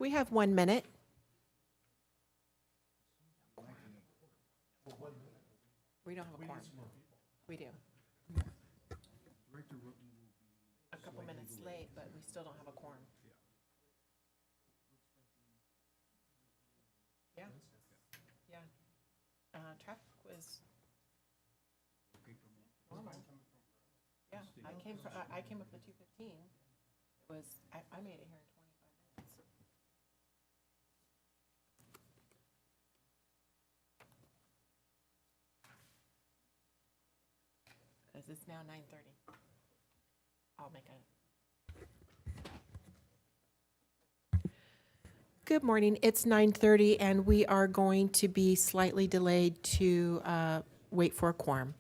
We have 1 minute. We don't have a quorum. We do. A couple minutes late, but we still don't have a quorum. Yeah. Yeah. Traffic was normal. Yeah, I came up at 2:15. It was, I made it here in 25 minutes. As it's now 9:30. I'll make a. Good morning. It's 9:30, and we are going to be slightly delayed to wait for a quorum.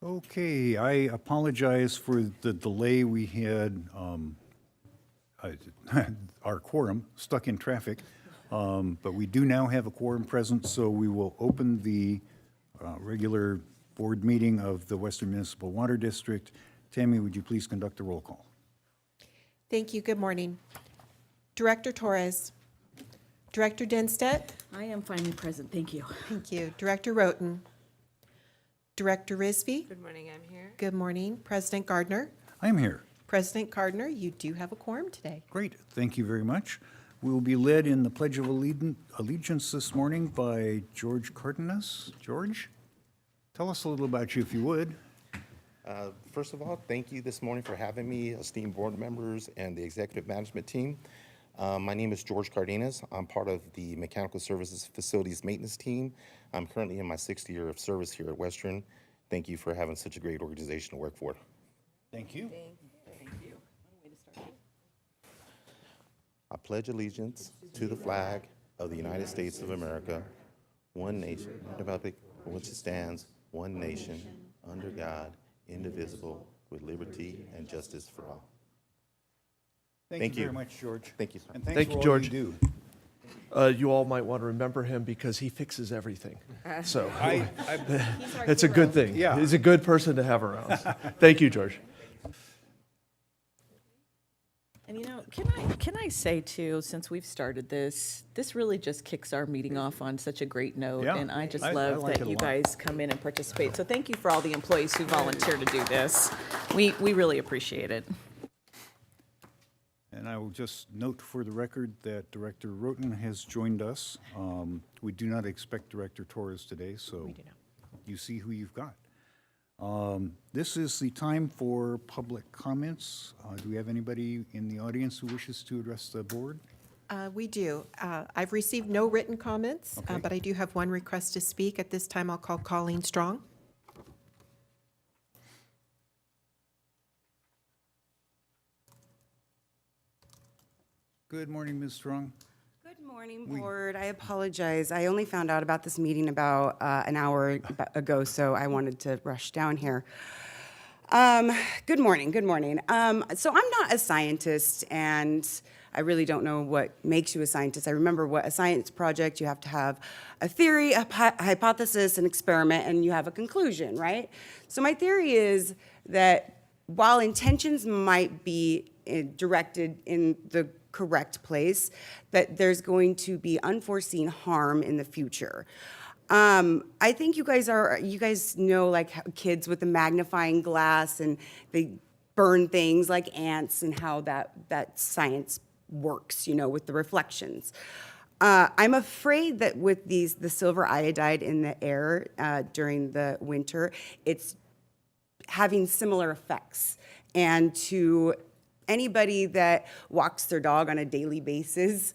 Okay, I apologize for the delay. We had our quorum stuck in traffic, but we do now have a quorum present, so we will open the regular board meeting of the Western Municipal Water District. Tammy, would you please conduct the roll call? Thank you. Good morning. Director Torres. Director Denstedt. I am finally present, thank you. Thank you. Director Roten. Director Risby. Good morning, I'm here. Good morning. President Gardner. I am here. President Gardner, you do have a quorum today. Great, thank you very much. We will be led in the Pledge of Allegiance this morning by George Cardenas. George, tell us a little about you if you would. First of all, thank you this morning for having me, esteemed board members and the executive management team. My name is George Cardenas. I'm part of the Mechanical Services Facilities Maintenance Team. I'm currently in my 6th year of service here at Western. Thank you for having such a great organization to work for. Thank you. I pledge allegiance to the flag of the United States of America, one nation, republic for which it stands, one nation, under God, indivisible, with liberty and justice for all. Thank Thank you you. very much, George. Thank you, sir. And thanks Thank for you, all George. you do. you all might want to remember him because he fixes everything. So He's our it's a hero. good thing. Yeah. He's a good person to have around. Thank you, George. And can I say too, since we've started this really just kicks our meeting off on such a great note. Yeah. And I just I love like it that a you lot. guys come in and participate. So thank you for all the employees who volunteer to do this. We really appreciate it. And I will just note for the record that Director Roten has joined us. We do not expect Director Torres today, so We do not. you see who you've got. This is the time for public comments. Do we have anybody in the audience who wishes to address the board? We do. I've received no written comments, Okay. but I do have one request to speak. At this time, I'll call Colleen Strong. Good morning, Ms. Strong. Good morning, Board. I apologize. I only found out about this meeting about an hour ago, so I wanted to rush down here. Good morning, good morning. So I'm not a scientist, and I really don't know what makes you a scientist. I remember what a science project, you have to have a theory, a hypothesis, an experiment, and you have a conclusion, right? So my theory is that while intentions might be directed in the correct place, that there's going to be unforeseen harm in the future. I think you guys know, like, how kids with the magnifying glass and they burn things like ants and how that science works, with the reflections. I'm afraid that with the silver iodide in the air during the winter, it's having similar effects. And to anybody that walks their dog on a daily basis,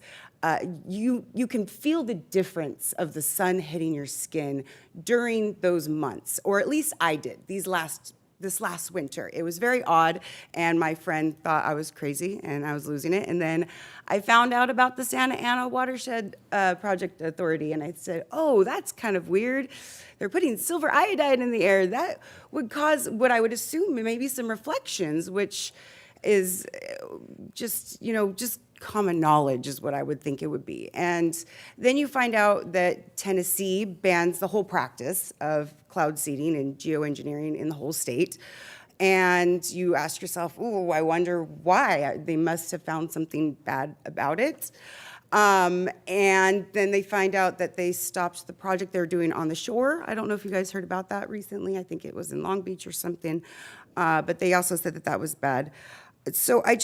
you can feel the difference of the sun hitting your skin during those months, or at least I did this last winter. It was very odd, and my friend thought I was crazy and I was losing it. And then I found out about the Santa Ana Watershed Project Authority, and I said, oh, that's kind of weird. They're putting silver iodide in the air. That would cause what I would assume maybe some reflections, which is just common knowledge is what I would think it would be. And then you find out that Tennessee bans the whole practice of cloud seeding and geoengineering in the whole state. And you ask yourself, ooh, I wonder why. They must have found something bad about it. And then they find out that they stopped the project they're doing on the shore. I don't know if you guys heard about that recently. I think it was in Long Beach or something. But they also said that was bad. So I'm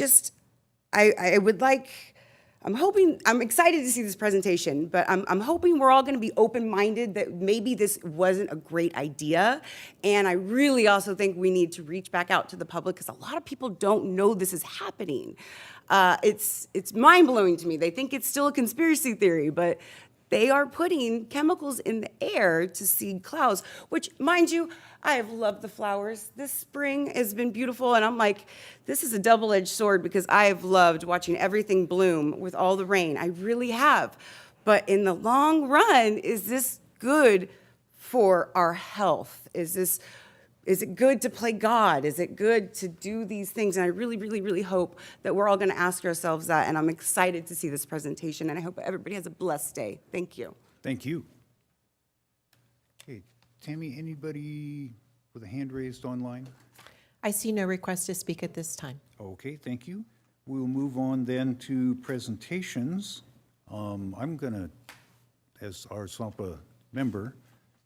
excited to see this presentation, but I'm hoping we're all going to be open-minded that maybe this wasn't a great idea. And I really also think we need to reach back out to the public because a lot of people don't know this is happening. It's mind-blowing to me. They think it's still a conspiracy theory, but they are putting chemicals in the air to seed clouds, which, mind you, I have loved the flowers. This spring has been beautiful, and I'm like, this is a double-edged sword because I have loved watching everything bloom with all the rain. I really have. But in the long run, is this good for our health? Is it good to play God? Is it good to do these things? And I really, really, really hope that we're all going to ask ourselves that, and I'm excited to see this presentation, and I hope everybody has a blessed day. Thank you. Thank you. Okay, Tammy, anybody with a hand raised online? I see no request to speak at this time. Okay, thank you. We'll move on then to presentations. I'm going to, as our SAMPA member,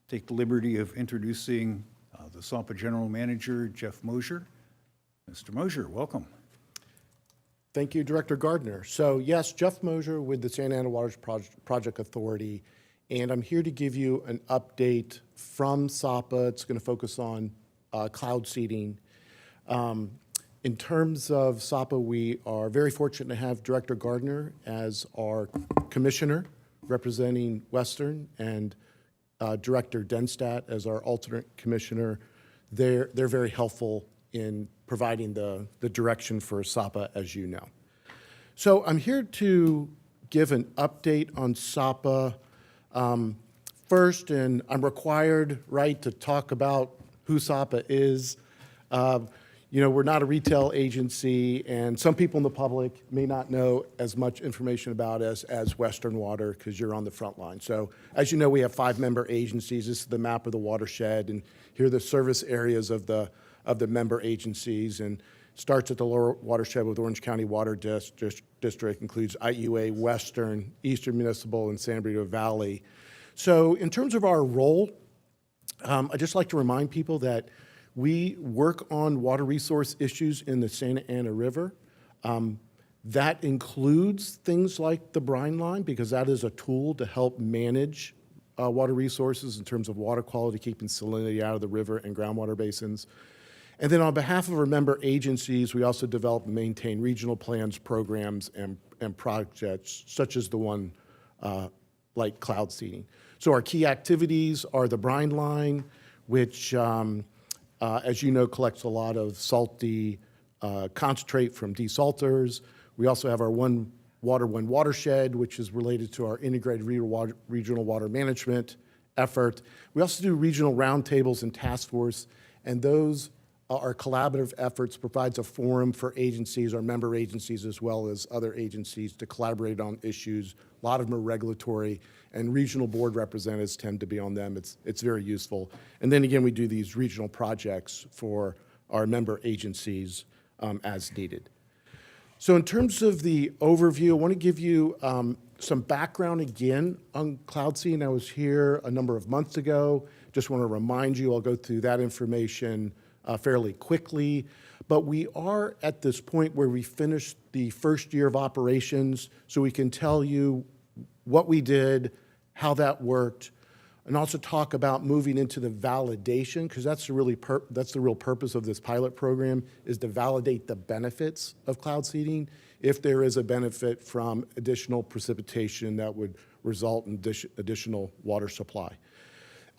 take the liberty of introducing the SAMPA General Manager, Jeff Mosier. Mr. Mosier, welcome. Thank you, Director Gardner. So yes, Jeff Mosier with the Santa Ana Waters Project Authority, and I'm here to give you an update from SAPA. It's going to focus on cloud seeding. In terms of SAPA, we are very fortunate to have Director Gardner as our commissioner representing Western, and Director Denstadt as our alternate commissioner. They're very helpful in providing the direction for SAPA, as you know. So I'm here to give an update on SAPA first, and I'm required, right, to talk about who SAPA is. you know, we're not a retail agency, and some people in the public may not know as much information about us as Western Water because you're on the front line. So as you know, we have 5 member agencies. This is the map of the watershed, and here are the service areas of the member agencies, and starts at the lower watershed with Orange County Water District, includes IUA, Western, Eastern Municipal, and San Bernardino Valley. So in terms of our role, I'd just like to remind people that we work on water resource issues in the Santa Ana River. That includes things like the brine line, because that is a tool to help manage water resources in terms of water quality, keeping salinity out of the river and groundwater basins. And then on behalf of our member agencies, we also develop and maintain regional plans, programs, and projects, such as the one like cloud seeding. So our key activities are the brine line, which, as you know, collects a lot of salty concentrate from desalters. We also have our One Water, One Watershed, which is related to our integrated regional water management effort. We also do regional roundtables and task force, and those are collaborative efforts, provides a forum for agencies, our member agencies, as well as other agencies to collaborate on issues. A lot of them are regulatory, and regional board representatives tend to be on them. It's very useful. And then again, we do these regional projects for our member agencies as needed. So in terms of the overview, I want to give you some background again on cloud seeding. I was here a number of months ago. Just want to remind you, I'll go through that information fairly quickly. But we are at this point where we finished the first year of operations, so we can tell you what we did, how that worked, and also talk about moving into the validation, because that's the real purpose of this pilot program, is to validate the benefits of cloud seeding if there is a benefit from additional precipitation that would result in additional water supply.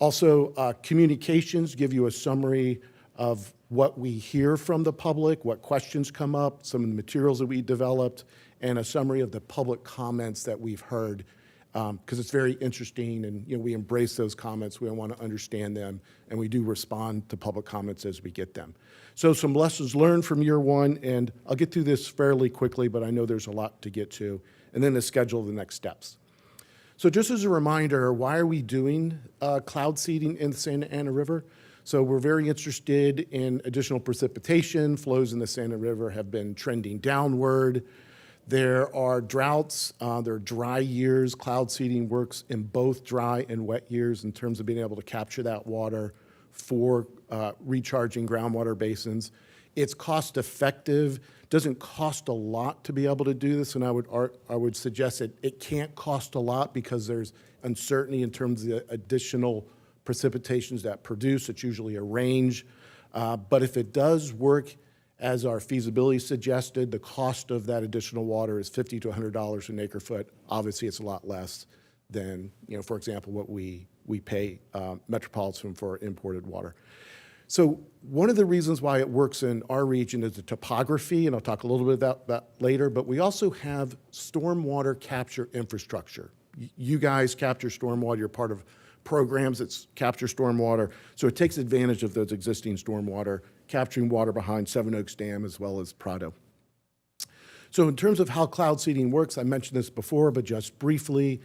Also, communications give you a summary of what we hear from the public, what questions come up, some of the materials that we developed, and a summary of the public comments that we've heard, because it's very interesting, and we embrace those comments. We want to understand them, and we do respond to public comments as we get them. So some lessons learned from year one, and I'll get through this fairly quickly, but I know there's a lot to get to, and then the schedule of the next steps. So just as a reminder, why are we doing cloud seeding in the Santa Ana River? So we're very interested in additional precipitation. Flows in the Santa River have been trending downward. There are droughts, there are dry years. Cloud seeding works in both dry and wet years in terms of being able to capture that water for recharging groundwater basins. It's cost effective, doesn't cost a lot to be able to do this, and I would suggest that it can't cost a lot because there's uncertainty in terms of the additional precipitations that produce. It's usually a range. But if it does work as our feasibility suggested, the cost of that additional water is $50 to $100 an acre foot. Obviously, it's a lot less than, for example, what we pay Metropolitan for imported water. So one of the reasons why it works in our region is the topography, and I'll talk a little bit about that later, but we also have stormwater capture infrastructure. You guys capture stormwater, you're part of programs that capture stormwater, so it takes advantage of those existing stormwater, capturing water behind Seven Oaks Dam as well as Prado. So in terms of how cloud seeding works, I mentioned this before, but just briefly,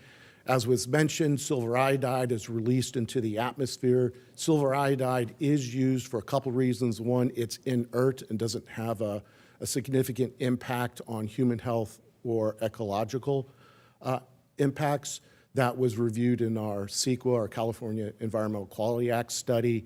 as was mentioned, silver iodide is released into the atmosphere. Silver iodide is used for a couple reasons. One, it's inert and doesn't have a significant impact on human health or ecological impacts. That was reviewed in our CEQA, our California Environmental Quality Act study.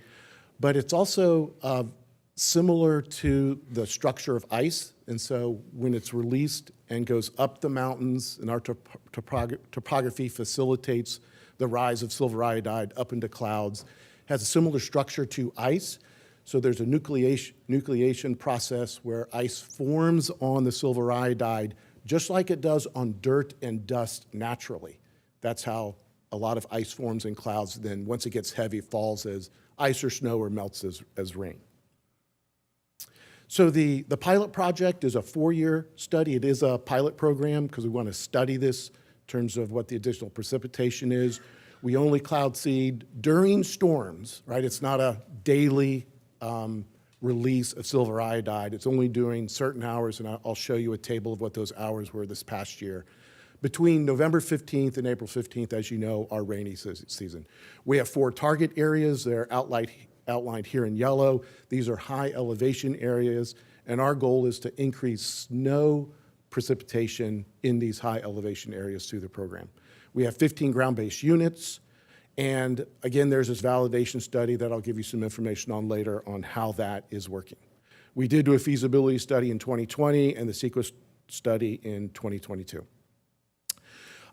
But it's also similar to the structure of ice. And so when it's released and goes up the mountains, and our topography facilitates the rise of silver iodide up into clouds, has a similar structure to ice. So there's a nucleation process where ice forms on the silver iodide, just like it does on dirt and dust naturally. That's how a lot of ice forms in clouds. Then once it gets heavy, it falls as ice or snow or melts as rain. So the pilot project is a 4-year study. It is a pilot program because we want to study this in terms of what the additional precipitation is. We only cloud seed during storms, right? It's not a daily release of silver iodide. It's only during certain hours, and I'll show you a table of what those hours were this past year. Between November 15th and April 15th, as you know, our rainy season. We have 4 target areas. They're outlined here in yellow. These are high elevation areas, and our goal is to increase snow precipitation in these high elevation areas through the program. We have 15 ground-based units, and again, there's this validation study that I'll give you some information on later on how that is working. We did do a feasibility study in 2020 and the CEQA study in 2022.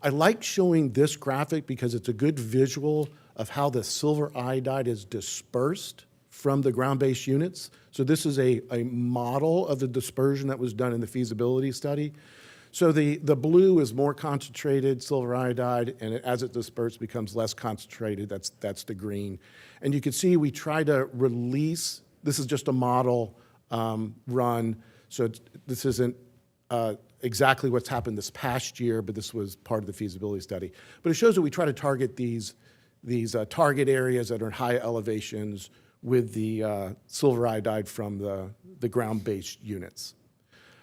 I like showing this graphic because it's a good visual of how the silver iodide is dispersed from the ground-based units. So this is a model of the dispersion that was done in the feasibility study. So the blue is more concentrated silver iodide, and as it disperses, becomes less concentrated. That's the green. And you can see we try to release, this is just a model run, so this isn't exactly what's happened this past year, but this was part of the feasibility study. But it shows that we try to target these target areas that are in high elevations with the silver iodide from the ground-based units.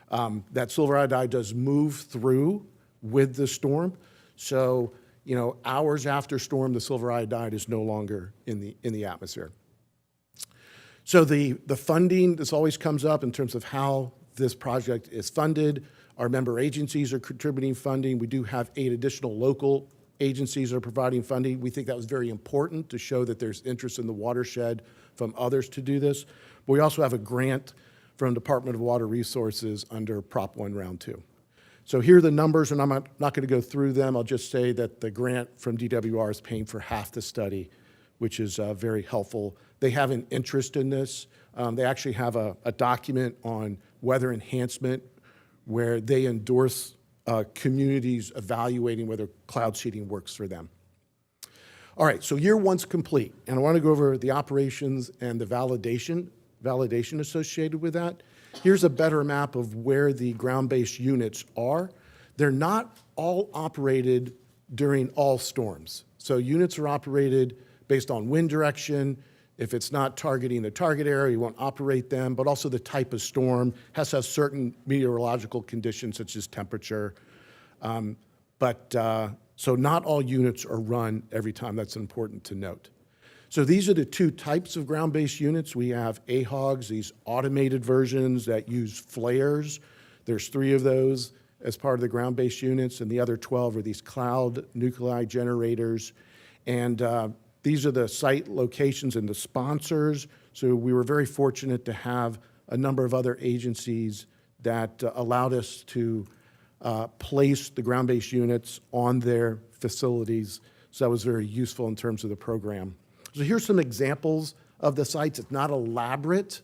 That silver iodide does move through with the storm. So, you know, hours after storm, the silver iodide is no longer in the atmosphere. So the funding, this always comes up in terms of how this project is funded. Our member agencies are contributing funding. We do have 8 additional local agencies that are providing funding. We think that was very important to show that there's interest in the watershed from others to do this. But we also have a grant from Department of Water Resources under Prop 1 Round 2. So here are the numbers, and I'm not going to go through them. I'll just say that the grant from DWR is paying for half the study, which is very helpful. They have an interest in this. They actually have a document on weather enhancement where they endorse communities evaluating whether cloud seeding works for them. All right, so year 1's complete, and I want to go over the operations and the validation associated with that. Here's a better map of where the ground-based units are. They're not all operated during all storms. So units are operated based on wind direction. If it's not targeting the target area, you won't operate them, but also the type of storm has to have certain meteorological conditions such as temperature. So not all units are run every time. That's important to note. So these are the 2 types of ground-based units. We have AHOGs, these automated versions that use flares. There's 3 of those as part of the ground-based units, and the other 12 are these cloud nuclei generators. And these are the site locations and the sponsors. So we were very fortunate to have a number of other agencies that allowed us to place the ground-based units on their facilities. So that was very useful in terms of the program. So here's some examples of the sites. It's not elaborate.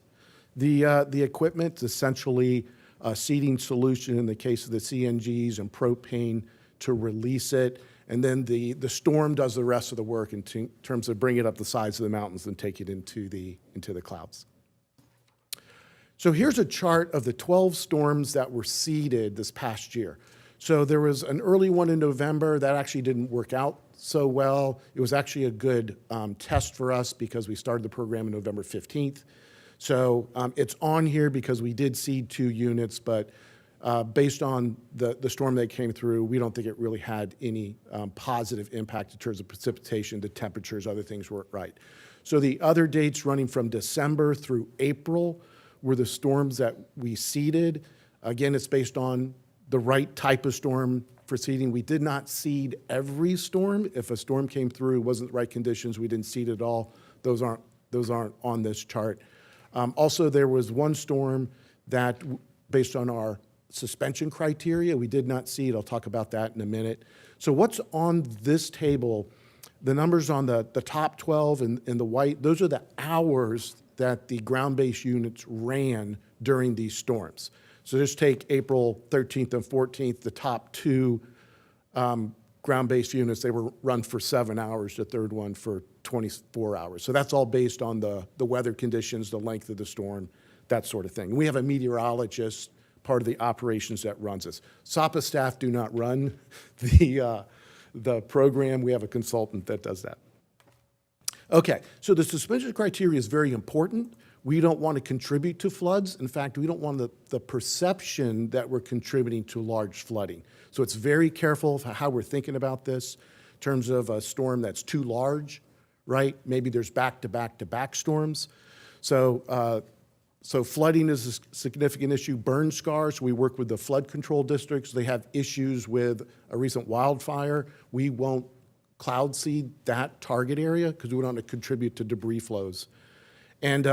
The equipment, essentially a seeding solution in the case of the CNGs and propane to release it. And then the storm does the rest of the work in terms of bringing it up the sides of the mountains and take it into the clouds. So here's a chart of the 12 storms that were seeded this past year. So there was an early one in November that actually didn't work out so well. It was actually a good test for us because we started the program on November 15th. So it's on here because we did seed 2 units, but based on the storm that came through, we don't think it really had any positive impact in terms of precipitation, the temperatures, other things weren't right. So the other dates running from December through April were the storms that we seeded. Again, it's based on the right type of storm for seeding. We did not seed every storm. If a storm came through, wasn't the right conditions, we didn't seed it all. Those aren't on this chart. Also, there was one storm that, based on our suspension criteria, we did not seed. I'll talk about that in a minute. So what's on this table, the numbers on the top 12 in the white, those are the hours that the ground-based units ran during these storms. So just take April 13th and 14th, the top 2 ground-based units, they were run for 7 hours, the third one for 24 hours. So that's all based on the weather conditions, the length of the storm, that sort of thing. And we have a meteorologist, part of the operations, that runs this. SAPA staff do not run the program. We have a consultant that does that. Okay, so the suspension criteria is very important. We don't want to contribute to floods. In fact, we don't want the perception that we're contributing to large flooding. So it's very careful of how we're thinking about this in terms of a storm that's too large, right? Maybe there's back-to-back-to-back storms. So flooding is a significant issue. Burn scars, we work with the flood control districts. They have issues with a recent wildfire. We won't cloud seed that target area because we don't want to contribute to debris flows. And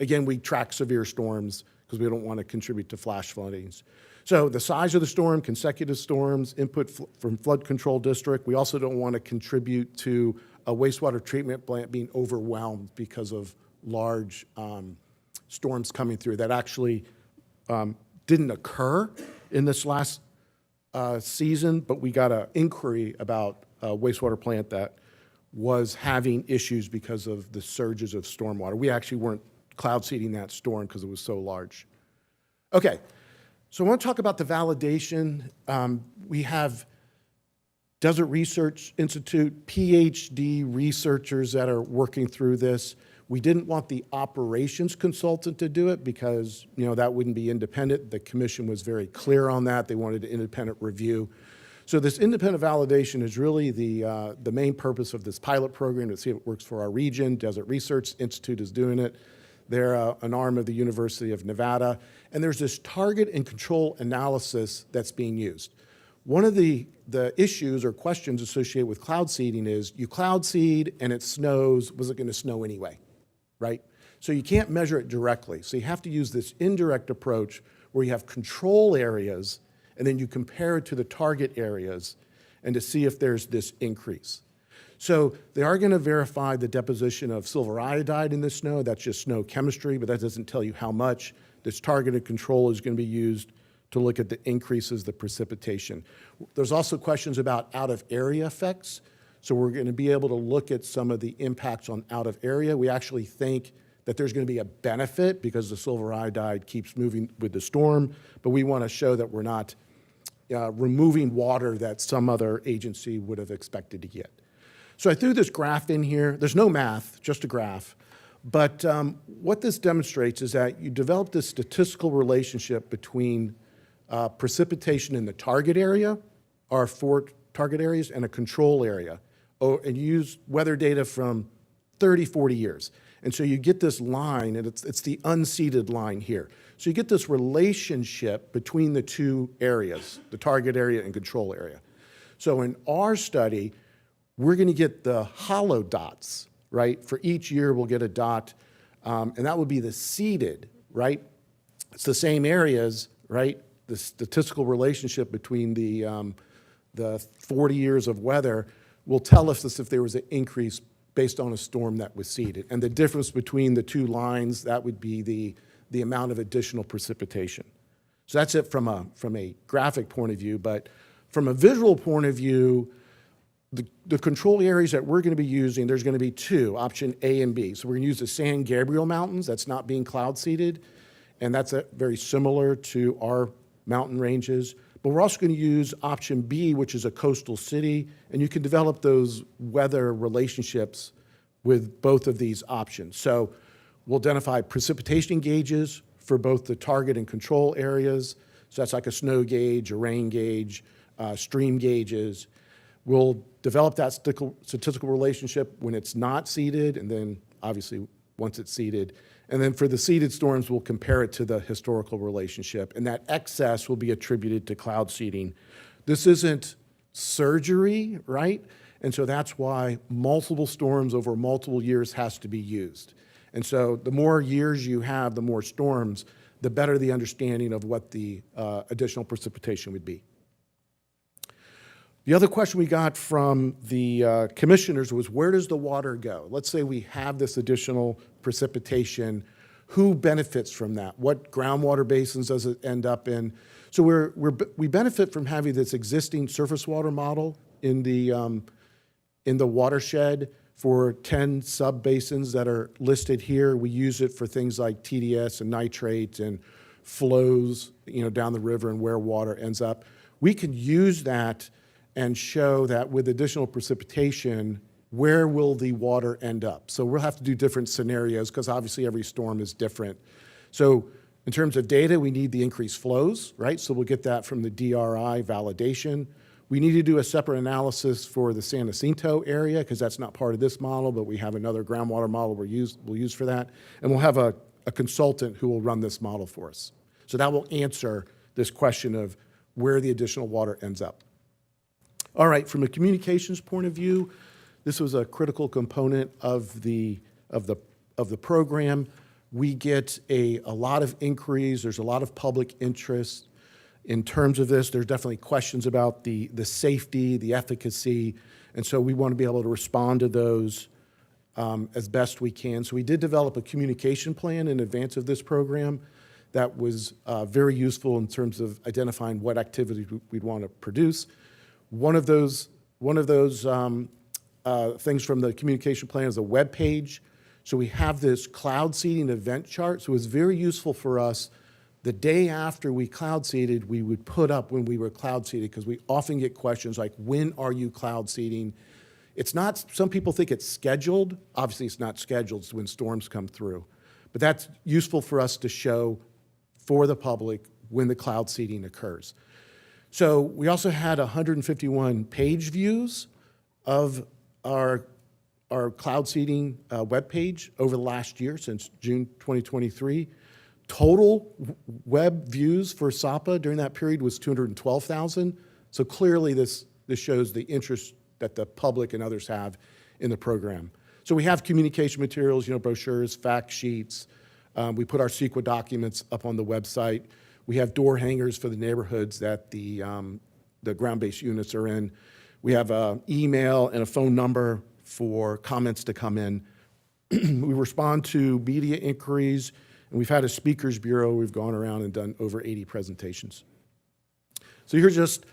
again, we track severe storms because we don't want to contribute to flash floodings. So the size of the storm, consecutive storms, input from flood control district. We also don't want to contribute to a wastewater treatment plant being overwhelmed because of large storms coming through. That actually didn't occur in this last season, but we got an inquiry about a wastewater plant that was having issues because of the surges of stormwater. We actually weren't cloud seeding that storm because it was so large. Okay, so I want to talk about the validation. We have Desert Research Institute, PhD researchers that are working through this. We didn't want the operations consultant to do it because, you know, that wouldn't be independent. The commission was very clear on that. They wanted an independent review. So this independent validation is really the main purpose of this pilot program to see if it works for our region. Desert Research Institute is doing it. They're an arm of the University of Nevada. And there's this target and control analysis that's being used. One of the issues or questions associated with cloud seeding is you cloud seed and it snows, was it going to snow anyway, right? So you can't measure it directly. So you have to use this indirect approach where you have control areas and then you compare it to the target areas and to see if there's this increase. So they are going to verify the deposition of silver iodide in the snow. That's just snow chemistry, but that doesn't tell you how much. This targeted control is going to be used to look at the increases, the precipitation. There's also questions about out-of-area effects. So we're going to be able to look at some of the impacts on out-of-area. We actually think that there's going to be a benefit because the silver iodide keeps moving with the storm, but we want to show that we're not removing water that some other agency would have expected to get. So I threw this graph in here. There's no math, just a graph. But what this demonstrates is that you develop this statistical relationship between precipitation in the target area, our 4 target areas, and a control area. And you use weather data from 30, 40 years. And so you get this line, and it's the unseeded line here. So you get this relationship between the two areas, the target area and control area. So in our study, we're going to get the hollow dots, right? For each year, we'll get a dot, and that would be the seeded, right? It's the same areas, right? The statistical relationship between the 40 years of weather will tell us if there was an increase based on a storm that was seeded. And the difference between the two lines, that would be the amount of additional precipitation. So that's it from a graphic point of view, but from a visual point of view, the control areas that we're going to be using, there's going to be 2, option A and B. So we're going to use the San Gabriel Mountains. That's not being cloud seeded, and that's very similar to our mountain ranges. But we're also going to use option B, which is a coastal city, and you can develop those weather relationships with both of these options. So we'll identify precipitation gauges for both the target and control areas. So that's like a snow gauge, a rain gauge, stream gauges. We'll develop that statistical relationship when it's not seeded, and then obviously once it's seeded. And then for the seeded storms, we'll compare it to the historical relationship, and that excess will be attributed to cloud seeding. This isn't surgery, right? And so that's why multiple storms over multiple years has to be used. And so the more years you have, the more storms, the better the understanding of what the additional precipitation would be. The other question we got from the commissioners was, where does the water go? Let's say we have this additional precipitation. Who benefits from that? What groundwater basins does it end up in? So we benefit from having this existing surface water model in the watershed for 10 sub-basins that are listed here. We use it for things like TDS and nitrates and flows, down the river and where water ends up. We can use that and show that with additional precipitation, where will the water end up? So we'll have to do different scenarios because obviously every storm is different. So in terms of data, we need the increased flows, right? So we'll get that from the DRI validation. We need to do a separate analysis for the San Jacinto area because that's not part of this model, but we have another groundwater model we'll use for that. And we'll have a consultant who will run this model for us. So that will answer this question of where the additional water ends up. All right, from a communications point of view, this was a critical component of the program. We get a lot of inquiries. There's a lot of public interest in terms of this. There's definitely questions about the safety, the efficacy, and so we want to be able to respond to those as best we can. So we did develop a communication plan in advance of this program that was very useful in terms of identifying what activity we'd want to produce. One of those things from the communication plan is a web page. So we have this cloud seeding event chart. So it was very useful for us. The day after we cloud seeded, we would put up when we were cloud seeded because we often get questions like, when are you cloud seeding? It's not, some people think it's scheduled. Obviously it's not scheduled, it's when storms come through. But that's useful for us to show for the public when the cloud seeding occurs. So we also had 151 page views of our cloud seeding webpage over the last year since June 2023. Total web views for SAPA during that period was 212,000. So clearly this shows the interest that the public and others have in the program. So we have communication materials, brochures, fact sheets. We put our CEQA documents up on the website. We have door hangers for the neighborhoods that the ground-based units are in. We have an email and a phone number for comments to come in. We respond to media inquiries, and we've had a speakers bureau. We've gone around and done over 80 presentations. So here's just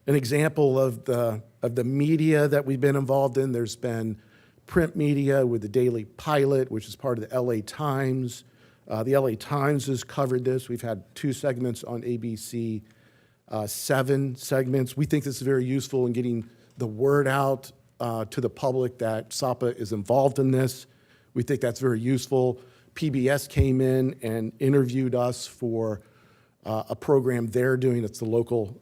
an example of the media that we've been involved in. There's been print media with the Daily Pilot, which is part of the LA Times. The LA Times has covered this. We've had 2 segments on ABC, 7 segments. We think this is very useful in getting the word out to the public that SAPA is involved in this. We think that's very useful. PBS came in and interviewed us for a program they're doing. It's the local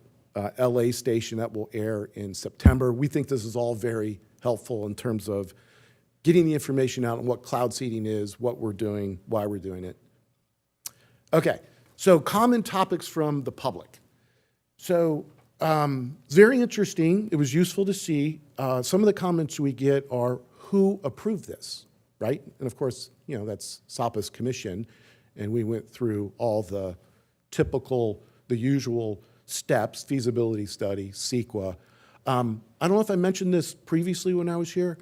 LA station that will air in September. We think this is all very helpful in terms of getting the information out on what cloud seeding is, what we're doing, why we're doing it. Okay, so common topics from the public. So very interesting. It was useful to see. Some of the comments we get are, who approved this, right? And of course, that's SAPA's commission, and we went through all the usual steps, feasibility study, CEQA. I don't know if I mentioned this previously when I was here,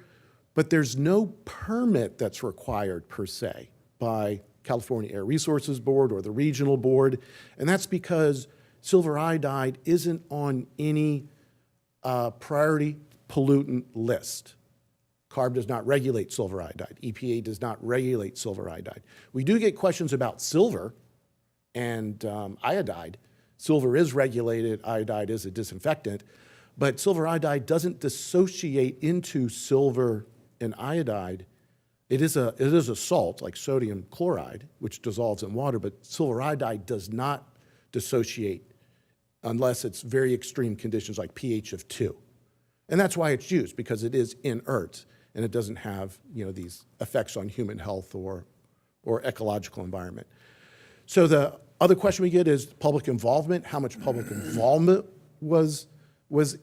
but there's no permit that's required per se by California Air Resources Board or the regional board, and that's because silver iodide isn't on any priority pollutant list. CARB does not regulate silver iodide. EPA does not regulate silver iodide. We do get questions about silver and iodide. Silver is regulated, iodide is a disinfectant, but silver iodide doesn't dissociate into silver and iodide. It is a salt, like sodium chloride, which dissolves in water, but silver iodide does not dissociate unless it's very extreme conditions like pH of 2. And that's why it's used, because it is inert and it doesn't have these effects on human health or ecological environment. So the other question we get is public involvement. How much public involvement was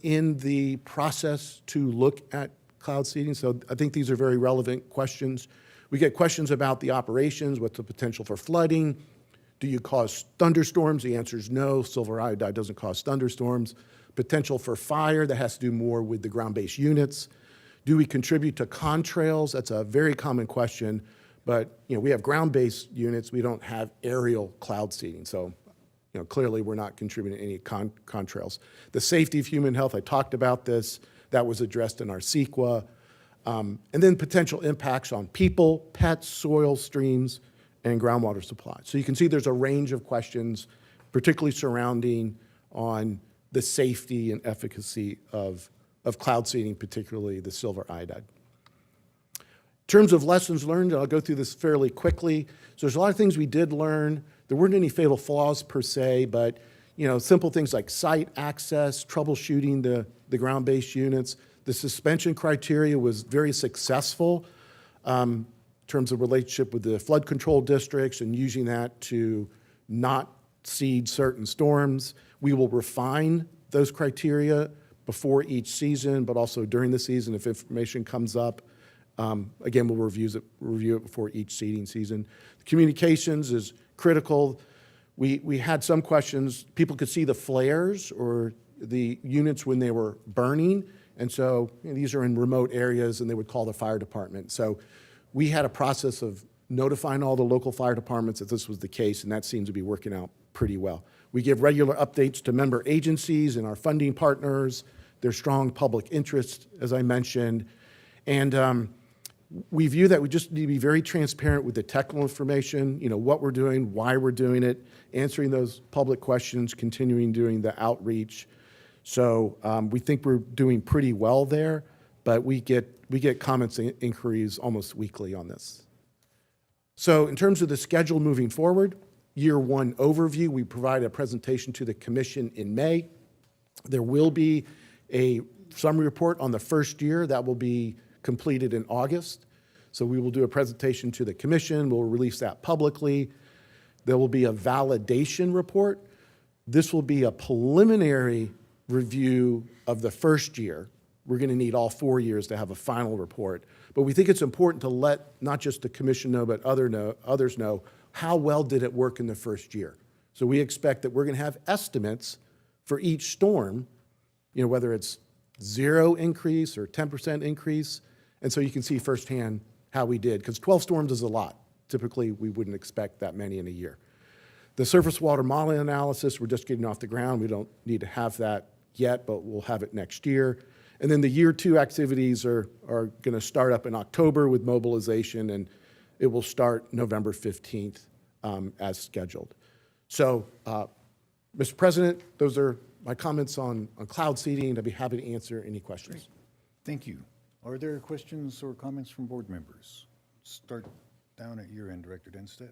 in the process to look at cloud seeding? So I think these are very relevant questions. We get questions about the operations, what's the potential for flooding? Do you cause thunderstorms? The answer is no. Silver iodide doesn't cause thunderstorms. Potential for fire, that has to do more with the ground-based units. Do we contribute to contrails? That's a very common question, but we have ground-based units. We don't have aerial cloud seeding, so clearly we're not contributing to any contrails. The safety of human health, I talked about this. That was addressed in our CEQA. And then potential impacts on people, pets, soil, streams, and groundwater supply. So you can see there's a range of questions, particularly surrounding on the safety and efficacy of cloud seeding, particularly the silver iodide. terms of lessons learned, I'll go through this fairly quickly. So there's a lot of things we did learn. There weren't any fatal flaws per se, but simple things like site access, troubleshooting the ground-based units. The suspension criteria was very successful in terms of relationship with the flood control districts and using that to not seed certain storms. We will refine those criteria before each season, but also during the season if information comes up. Again, we'll review it before each seeding season. Communications is critical. We had some questions. People could see the flares or the units when they were burning, and so these are in remote areas, and they would call the fire department. So we had a process of notifying all the local fire departments that this was the case, and that seems to be working out pretty well. We give regular updates to member agencies and our funding partners. There's strong public interest, as I mentioned, and we view that we just need to be very transparent with the technical information, what we're doing, why we're doing it, answering those public questions, continuing doing the outreach. So we think we're doing pretty well there, but we get comments and inquiries almost weekly on this. So in terms of the schedule moving forward, year one overview, we provide a presentation to the commission in May. There will be a summary report on the first year that will be completed in August. So we will do a presentation to the commission. We'll release that publicly. There will be a validation report. This will be a preliminary review of the first year. We're going to need all 4 years to have a final report. But we think it's important to let not just the commission know, but others know how well did it work in the first year. So we expect that we're going to have estimates for each storm, whether it's 0 increase or 10% increase. And so you can see firsthand how we did, because 12 storms is a lot. Typically, we wouldn't expect that many in a year. The surface water modeling analysis, we're just getting off the ground. We don't need to have that yet, but we'll have it next year. And then the year 2 activities are going to start up in October with mobilization, and it will start November 15th as scheduled. So, Mr. President, those are my comments on cloud seeding. I'd be happy to answer any questions. Thank you. Are there questions or comments from board members? Start down at your end, Director Denstedt.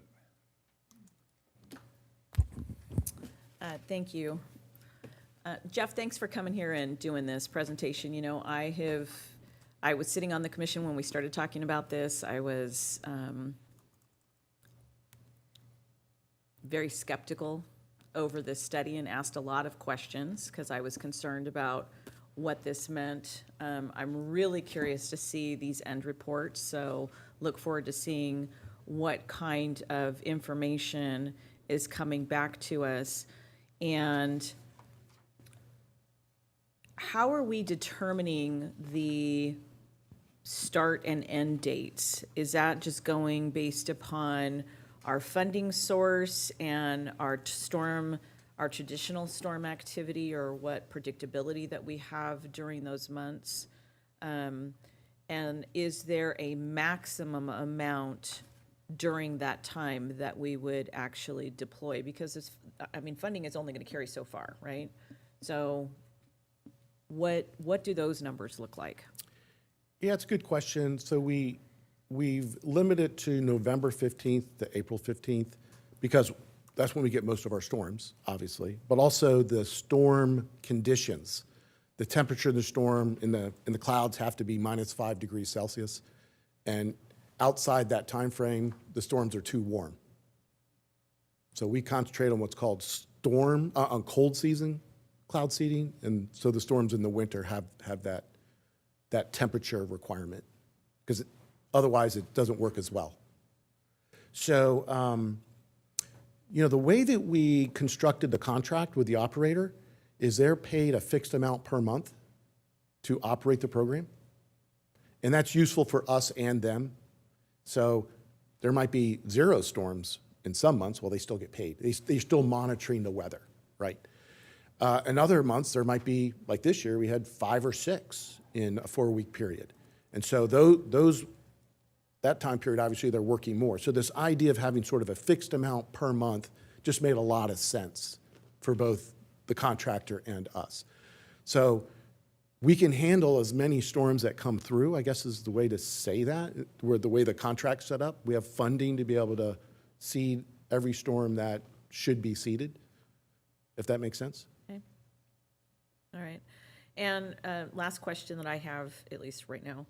Thank you. Jeff, thanks for coming here and doing this presentation. I was sitting on the commission when we started talking about this. I was very skeptical over this study and asked a lot of questions because I was concerned about what this meant. I'm really curious to see these end reports, so look forward to seeing what kind of information is coming back to us. And how are we determining the start and end dates? Is that just going based upon our funding source and our traditional storm activity, or what predictability that we have during those months? And is there a maximum amount during that time that we would actually deploy? Because funding is only going to carry so far, right? So what do those numbers look like? Yeah, it's a good question. So we've limited to November 15th to April 15th because that's when we get most of our storms, obviously, but also the storm conditions. The temperature of the storm in the clouds have to be -5 degrees Celsius, and outside that time frame, the storms are too warm. So we concentrate on what's called on cold season cloud seeding, and so the storms in the winter have that temperature requirement, because otherwise it doesn't work as well. So, the way that we constructed the contract with the operator is they're paid a fixed amount per month to operate the program, and that's useful for us and them. So there might be 0 storms in some months, well, they still get paid. They're still monitoring the weather, right? In other months, there might be, like this year, we had 5 or 6 in a 4-week period. And so that time period, obviously, they're working more. So this idea of having sort of a fixed amount per month just made a lot of sense for both the contractor and us. So we can handle as many storms that come through, I guess is the way to say that, where the way the contract's set up. We have funding to be able to seed every storm that should be seeded, if that makes sense. Okay. All right. And last question that I have, at least right now,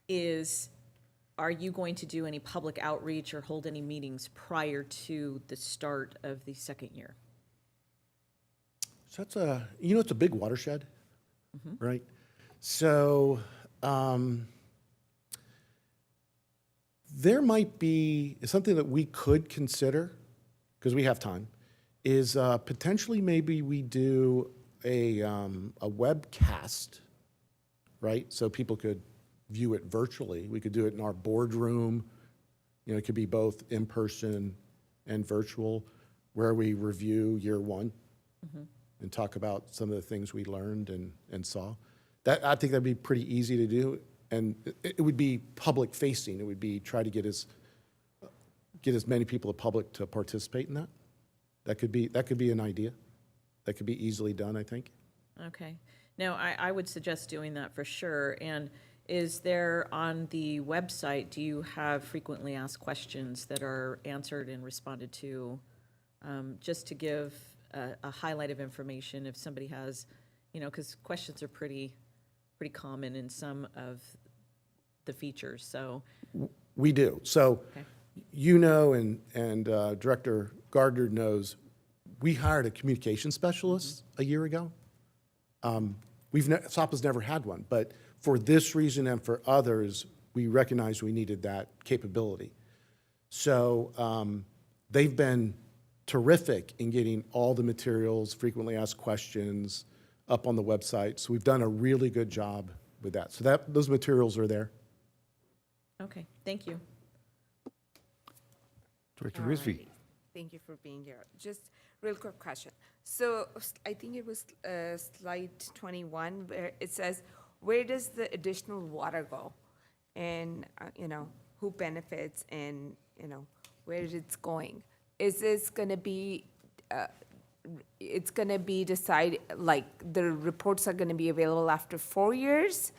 is are you going to do any public outreach or hold any meetings prior to the start of the second year? So that's it's a big watershed, right? So there might be something that we could consider, because we have time, is potentially maybe we do a webcast, right? So people could view it virtually. We could do it in our boardroom. You know, it could be both in person and virtual, where we review year one and talk about some of the things we learned and saw. That, I think that'd be pretty easy to do, and it would be public facing. It would be try to get as many people of public to participate in that. That could be an idea. That could be easily done, I think. Okay. Now, I would suggest doing that for sure. And is there on the website, do you have frequently asked questions that are answered and responded to, just to give a highlight of information if somebody has, because questions are pretty common in some of the features, so. We do. So, Okay. and Director Gardner knows, we hired a communication specialist a year ago. SAPA's never had one, but for this reason and for others, we recognized we needed that capability. So they've been terrific in getting all the materials, frequently asked questions up on the website. So we've done a really good job with that. So those materials are there. Okay, thank you. Director All Rizvi. right. Thank you for being here. Just real quick question. So I think it was slide 21 where it says, where does the additional water go? And, who benefits and, where it's going? Is this going to be, it's going to be decided, like the reports are going to be available after 4 years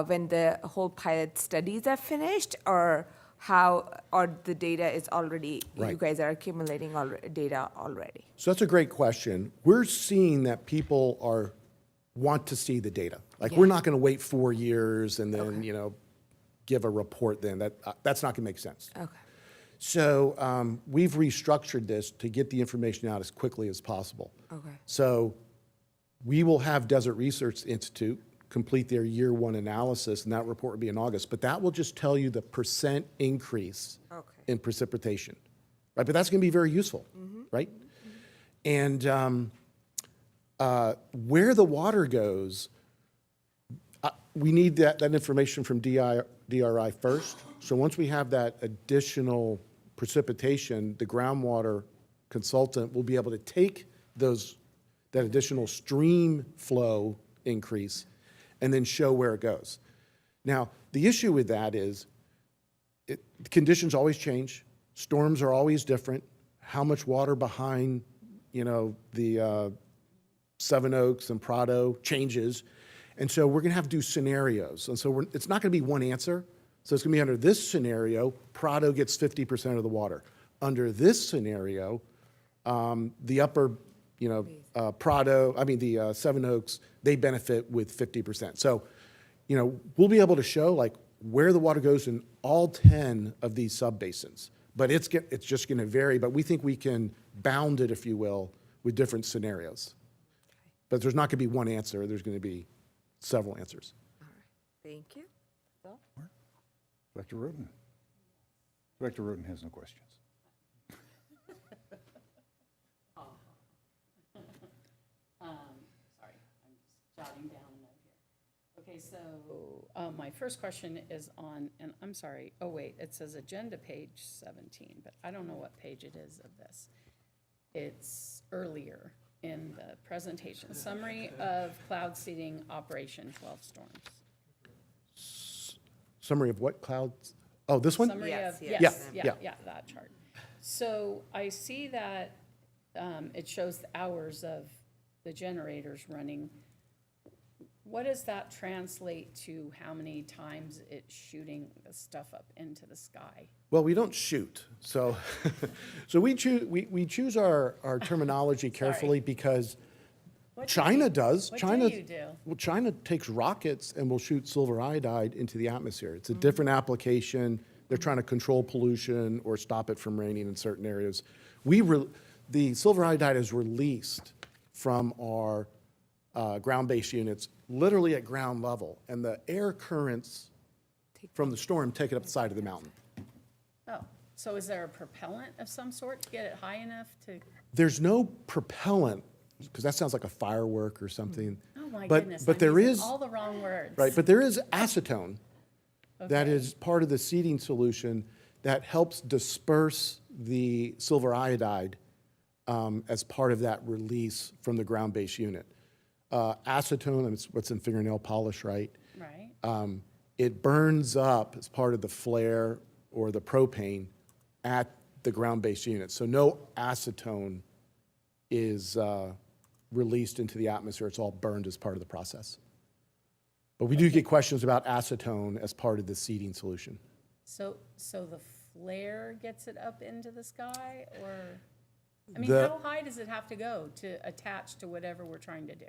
when the whole pilot studies are finished, or the data is already, you Right. guys are accumulating data already? So that's a great question. We're seeing that people want to see the data. Like, we're not going to wait 4 years and then, give a report then. That's not going to make sense. Okay. So we've restructured this to get the information out as quickly as possible. Okay. So we will have Desert Research Institute complete their year one analysis, and that report will be in August. But that will just tell you the percent increase Okay. in precipitation, right? But that's going to be very useful, right? And where the water goes, we need that information from DRI first. So once we have that additional precipitation, the groundwater consultant will be able to take that additional stream flow increase and then show where it goes. Now, the issue with that is conditions always change. Storms are always different. How much water behind, the Seven Oaks and Prado changes. And so we're going to have to do scenarios. And so it's not going to be one answer. So it's going to be under this scenario, Prado gets 50% of the water. Under this scenario, the upper, the Seven Oaks, they benefit with 50%. So, we'll be able to show like where the water goes in all 10 of these subbasins. But it's just going to vary. But we think we can bound it, if you will, with different scenarios. But there's not going to be one answer. There's going to be several answers. Thank you. Director Roden. Director Roden has no questions. Sorry, I'm just jotting down a note here. Okay, so my first question is on, and I'm sorry, oh wait, it says agenda page 17, but I don't know what page it is of this. It's earlier in the presentation, summary of cloud seeding operation 12 storms. Summary of what clouds? Oh, this one? Summary Yes, of, yes. yes, Yeah. yeah, that chart. So I see that it shows the hours of the generators running. what does that translate to how many times it's shooting the stuff up into the sky? Well, we don't shoot, so, so we choose our terminology carefully because What do China you- does. What China, do you do? Well, China takes rockets and will shoot silver iodide into the atmosphere. It's a Mm-hmm. different application. They're trying to control pollution or stop it from raining in certain areas. The silver iodide is released from our ground-based units, literally at ground level, and the air currents from the storm take it up the side of the mountain. Oh, so is there a propellant of some sort to get it high enough to, There's no propellant, because that sounds like a firework or something. oh my But- goodness, but I'm there using is- all the wrong words. Right, but there is acetone that Okay. is part of the seeding solution that helps disperse the silver iodide as part of that release from the ground-based unit. Acetone, it's what's in fingernail polish, right? Right, It burns up as part of the flare or the propane at the ground-based unit. So no acetone is released into the atmosphere. It's all burned as part of the process. But we do get questions about acetone as part of the seeding solution. so the flare gets it up into the sky, or, I mean, The- how high does it have to go to attach to whatever we're trying to do?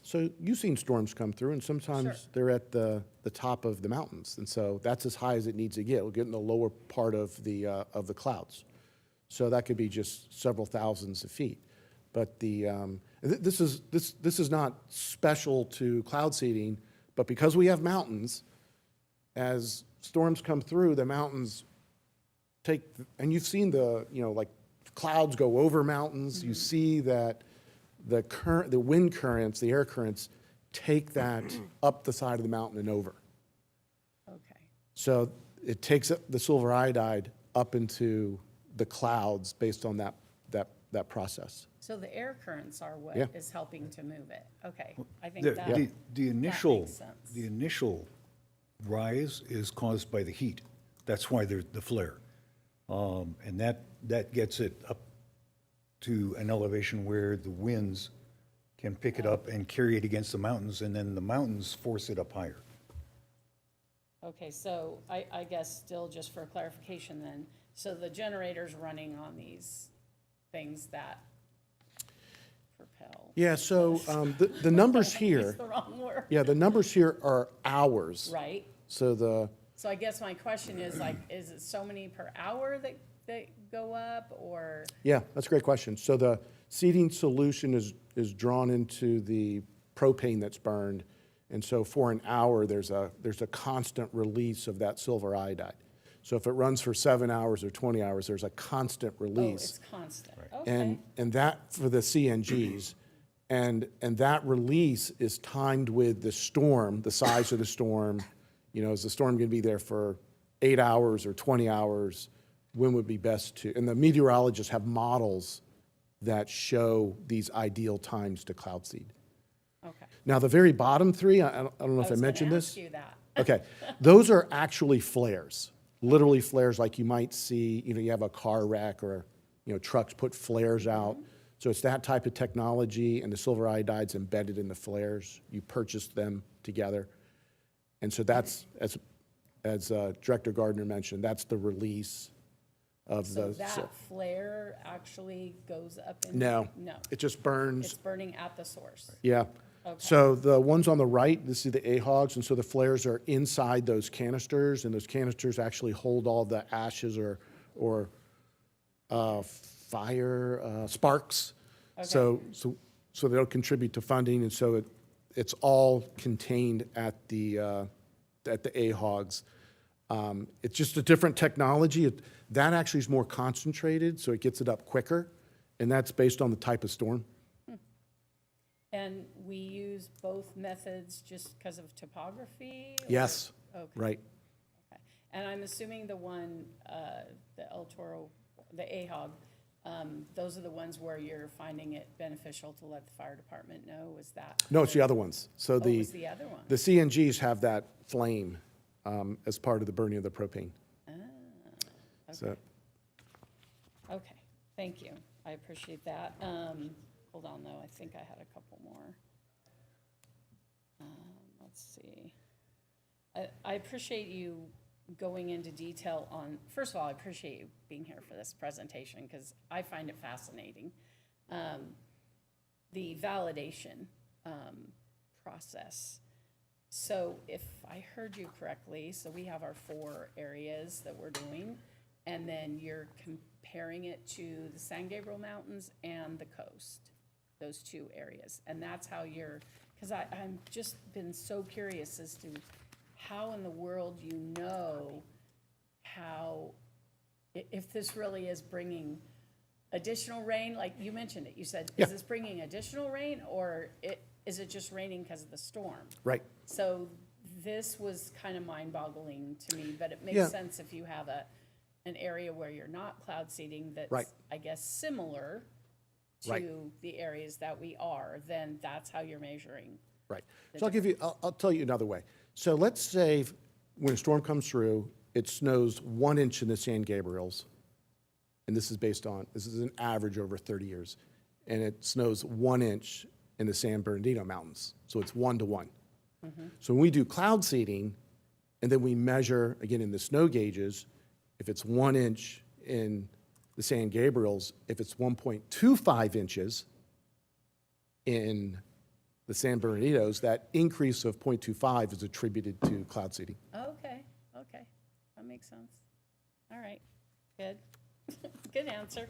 So you've seen storms come through, and sometimes Sure. they're at the top of the mountains. And so that's as high as it needs to get. It'll get in the lower part of the clouds. So that could be just several thousands of feet. But this is not special to cloud seeding, but because we have mountains, as storms come through, the mountains and you've seen like clouds go over mountains. You see that the wind currents, the air currents, take that up the side of the mountain and over. Okay, So it takes the silver iodide up into the clouds based on that process. so the air currents are what Yeah. is helping to move it, okay, I think The, that. the, the initial, makes sense. the initial rise is caused by the heat. That's why there's the flare. And that gets it up to an elevation where the winds can pick it up and carry it against the mountains, and then the mountains force it up higher. Okay, so I guess still just for clarification then, so the generator's running on these things that propel. Yeah, so the numbers It's here, the wrong word, yeah, the numbers here are hours. right? So So I guess my question is like, is it so many per hour that go up, or? yeah, that's a great question. So the seeding solution is drawn into the propane that's burned. And so for an hour, there's a constant release of that silver iodide. So if it runs for 7 hours or 20 hours, there's a constant Oh, release. it's constant, okay. And that for the CNGs, and that release is timed with the storm, the size of the storm. Is the storm going to be there for 8 hours or 20 hours? When would be best to? And the meteorologists have models that show these ideal times to cloud seed. Okay. Now, the very bottom three, I don't know if I was gonna mentioned ask this. you that. Okay, those are actually flares, literally flares like you might see, you have a car wreck or, trucks put flares out. So it's that type of technology, and the silver iodide's embedded in the flares. You purchase them together. And so that's, as Director Gardner mentioned, that's the release of So the. that flare actually goes up in? No. No, It just burns. it's burning at the source. Yeah. Okay. So the ones on the right, this is the AHOGs, and so the flares are inside those canisters, and those canisters actually hold all the ashes or fire sparks. So they don't contribute to funding, and so it's all contained at the AHOGs. It's just a different technology. That actually is more concentrated, so it gets it up quicker, and that's based on the type of storm. And we use both methods just because of topography? or- Yes, Okay. right. Okay. And I'm assuming the one, the El Toro, the AHOG, those are the ones where you're finding it beneficial to let the fire department know, is that? No, it's the other ones. So Oh, it was the other one. the CNGs have that flame as part of the burning of the propane. So, Okay, thank you. I appreciate that. Hold on, though, I think I had a couple more. let's see. I appreciate you going into detail on, first of all, I appreciate you being here for this presentation because I find it fascinating. The validation process. So if I heard you correctly, so we have our 4 areas that we're doing, and then you're comparing it to the San Gabriel Mountains and the coast, those 2 areas. And that's how you're, because I'm just been so curious as to how in the world you know how, if this really is bringing additional rain, like you mentioned it, you said, Yeah. is this bringing additional rain, or is it just raining because of the storm? Right. So this was kind of mind-boggling to me, but it Yeah. makes sense if you have an area where you're not cloud seeding Right. that's, I guess, similar Right. to the areas that we are, then that's how you're measuring. Right. So I'll tell you another way. So let's say when a storm comes through, it snows 1 inch in the San Gabriels, and this is an average over 30 years, and it snows 1 inch in the San Bernardino Mountains. So it's 1 to 1. So when we do cloud seeding, and then we measure, again, in the snow gauges, if it's 1 inch in the San Gabriels, if it's 1.25 inches in the San Bernardinos, that increase of 0.25 is attributed to cloud seeding. Okay, that makes sense. All right, good, good answer.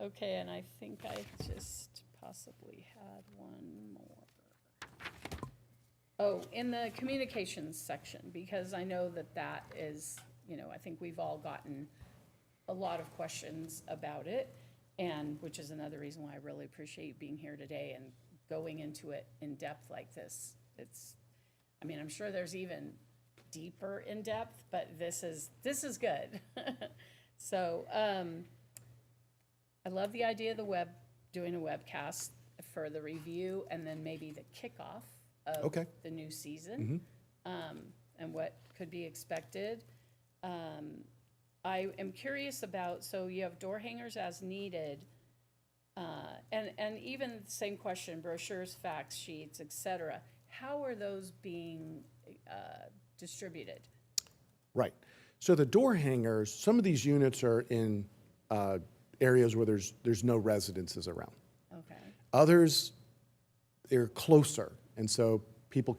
Okay, and I think I just possibly had one more. Oh, in the communications section, because I know that is, I think we've all gotten a lot of questions about it, and which is another reason why I really appreciate you being here today and going into it in depth like this. I'm sure there's even deeper in depth, but this is good. So, I love the idea of doing a webcast for the review and then maybe the kickoff of Okay. the new season, and what could be expected. I am curious about, so you have door hangers as needed, and even the same question, brochures, fact sheets, et cetera. How are those being distributed? Right. So the door hangers, some of these units are in areas where there's no residences around. Okay, Others, they're closer, and so people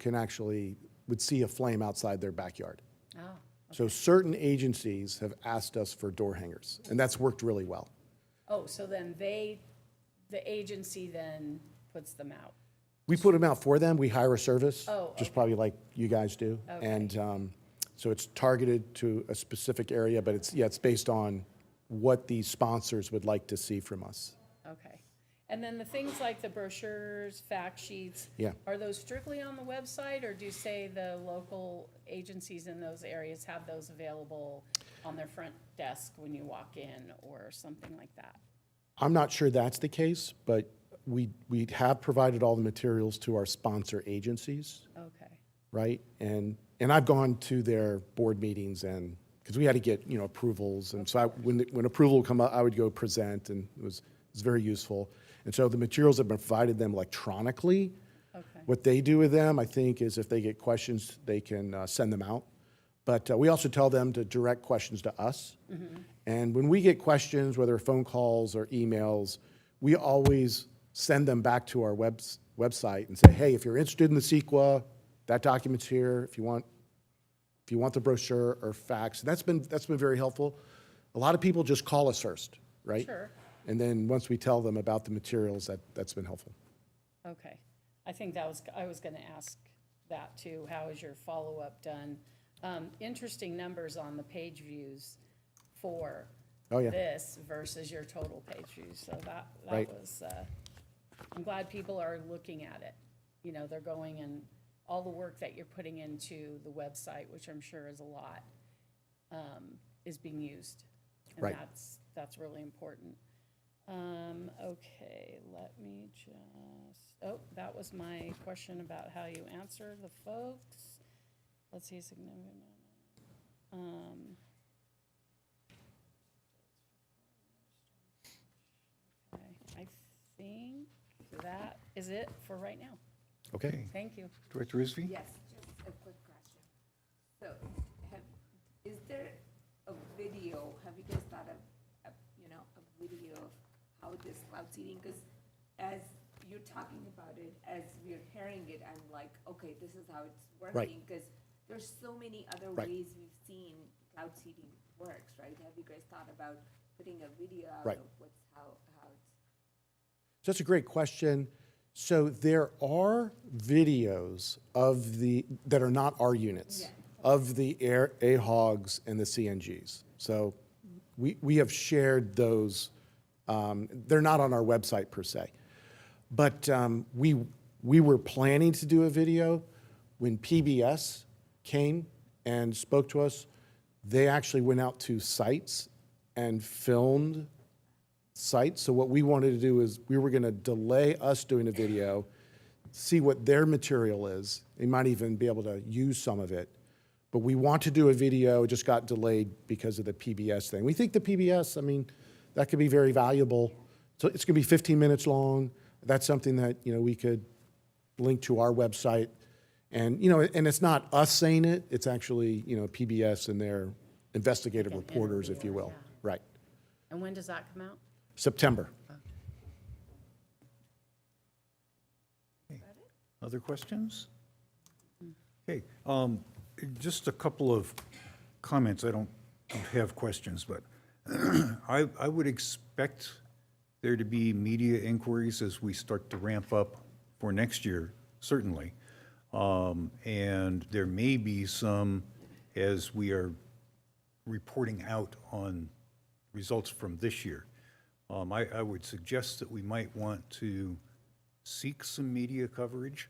would see a flame outside their backyard. oh, So certain agencies have asked us for door hangers, and that's worked really well. oh, so then the agency then puts them out? We put them out for them. We hire a service, Oh, just okay. probably like you guys do. Okay. And so it's targeted to a specific area, but it's based on what the sponsors would like to see from us. Okay. And then the things like the brochures, fact sheets? Yeah. Are those strictly on the website, or do you say the local agencies in those areas have those available on their front desk when you walk in, or something like that? I'm not sure that's the case, but we have provided all the materials to our sponsor agencies, Okay, right? And I've gone to their board meetings, and because we had to get approvals, and so when approval would come up, I would go present, and it was very useful. And so the materials have been provided them electronically. okay. What they do with them, I think, is if they get questions, they can send them out. But we also tell them to direct questions to us. And when we get questions, whether phone calls or emails, we always send them back to our website and say, hey, if you're interested in the CEQA, that document's here. If you want the brochure or facts, that's been very helpful. A lot of people just call us first, right? Sure. And then once we tell them about the materials, that's been helpful. Okay. I think I was gonna ask that too. How is your follow-up done? Interesting numbers on the page views for Oh, yeah. this versus your total page views. So that Right. was, I'm glad people are looking at it. They're going and all the work that you're putting into the website, which I'm sure is a lot, is being used. And Right. that's really important. Okay, let me that was my question about how you answer the folks. Let's see, significant. Okay, I think that is it for right now. Okay. Thank you. Director Risby? Yes, just a quick question. So, is there a video, have you guys thought of, a video of how this cloud seeding, because as you're talking about it, as we're hearing it, I'm like, okay, this is how it's working, because there's so many other Right. ways we've seen cloud seeding works, right? Have you guys thought about putting a video out Right. of how it's? So that's a great question. So there are videos that are not our units, of the AHOGs and the CNGs. So we have shared those. They're not on our website per se. But we were planning to do a video. When PBS came and spoke to us, they actually went out to sites and filmed sites. So what we wanted to do is we were going to delay us doing a video, see what their material is. They might even be able to use some of it. But we want to do a video, it just got delayed because of the PBS thing. We think the PBS, I mean, that could be very valuable. So it's going to be 15 minutes long. That's something that, we could link to our website. And, and it's not us saying it, it's actually, PBS and their investigative Like an reporters, if you interviewer, will. yeah. Right. And when does that come out? September. Other questions? Okay, just a couple of comments. I don't have questions, but I would expect there to be media inquiries as we start to ramp up for next year, certainly. And there may be some as we are reporting out on results from this year. I would suggest that we might want to seek some media coverage,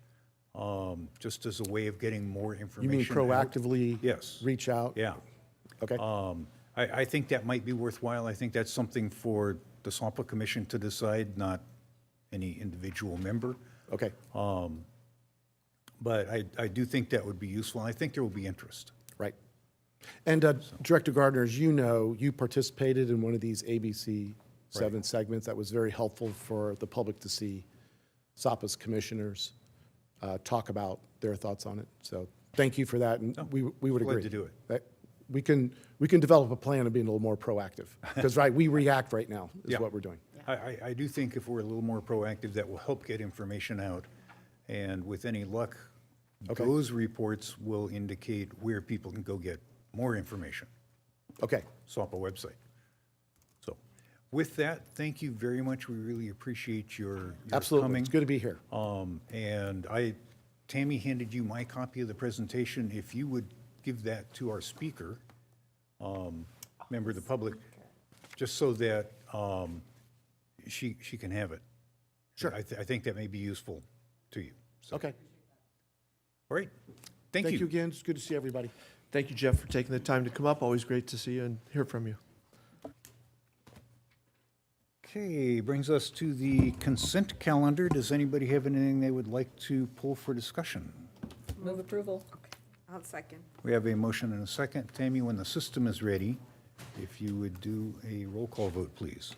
just as a way of getting more You information. mean out. proactively Yes. reach out? Yeah. Okay. I think that might be worthwhile. I think that's something for the SAPA Commission to decide, not any individual member. Okay. But I do think that would be useful, and I think there will be interest. Right. And Director Gardner, as you know, you participated in one of these ABC 7 segments. That was very helpful for the public to see SAPA's commissioners talk about their thoughts on it. So thank you for that, and we would glad agree. to do it. That we can develop a plan of being a little more proactive. Because, right, we react right now is Yeah. what we're doing. I do think if we're a little more proactive, that will help get information out. And with any luck, Okay. those reports will indicate where people can go get more information. Okay. SAPA website. So with that, thank you very much. We really appreciate your Absolutely. coming. It's good to be here. And Tammy handed you my copy of the presentation. If you would give that to our speaker, member of the public, just so that she can have it. Sure. I think that may be useful to you. So, Okay. all right. Thank Thank you you. again. It's good to see everybody. Thank you, Jeff, for taking the time to come up. Always great to see you and hear from you. Okay, brings us to the consent calendar. Does anybody have anything they would like to pull for discussion? Move approval. I'll second. We have a motion and a second. Tammy, when the system is ready, if you would do a roll call vote, please.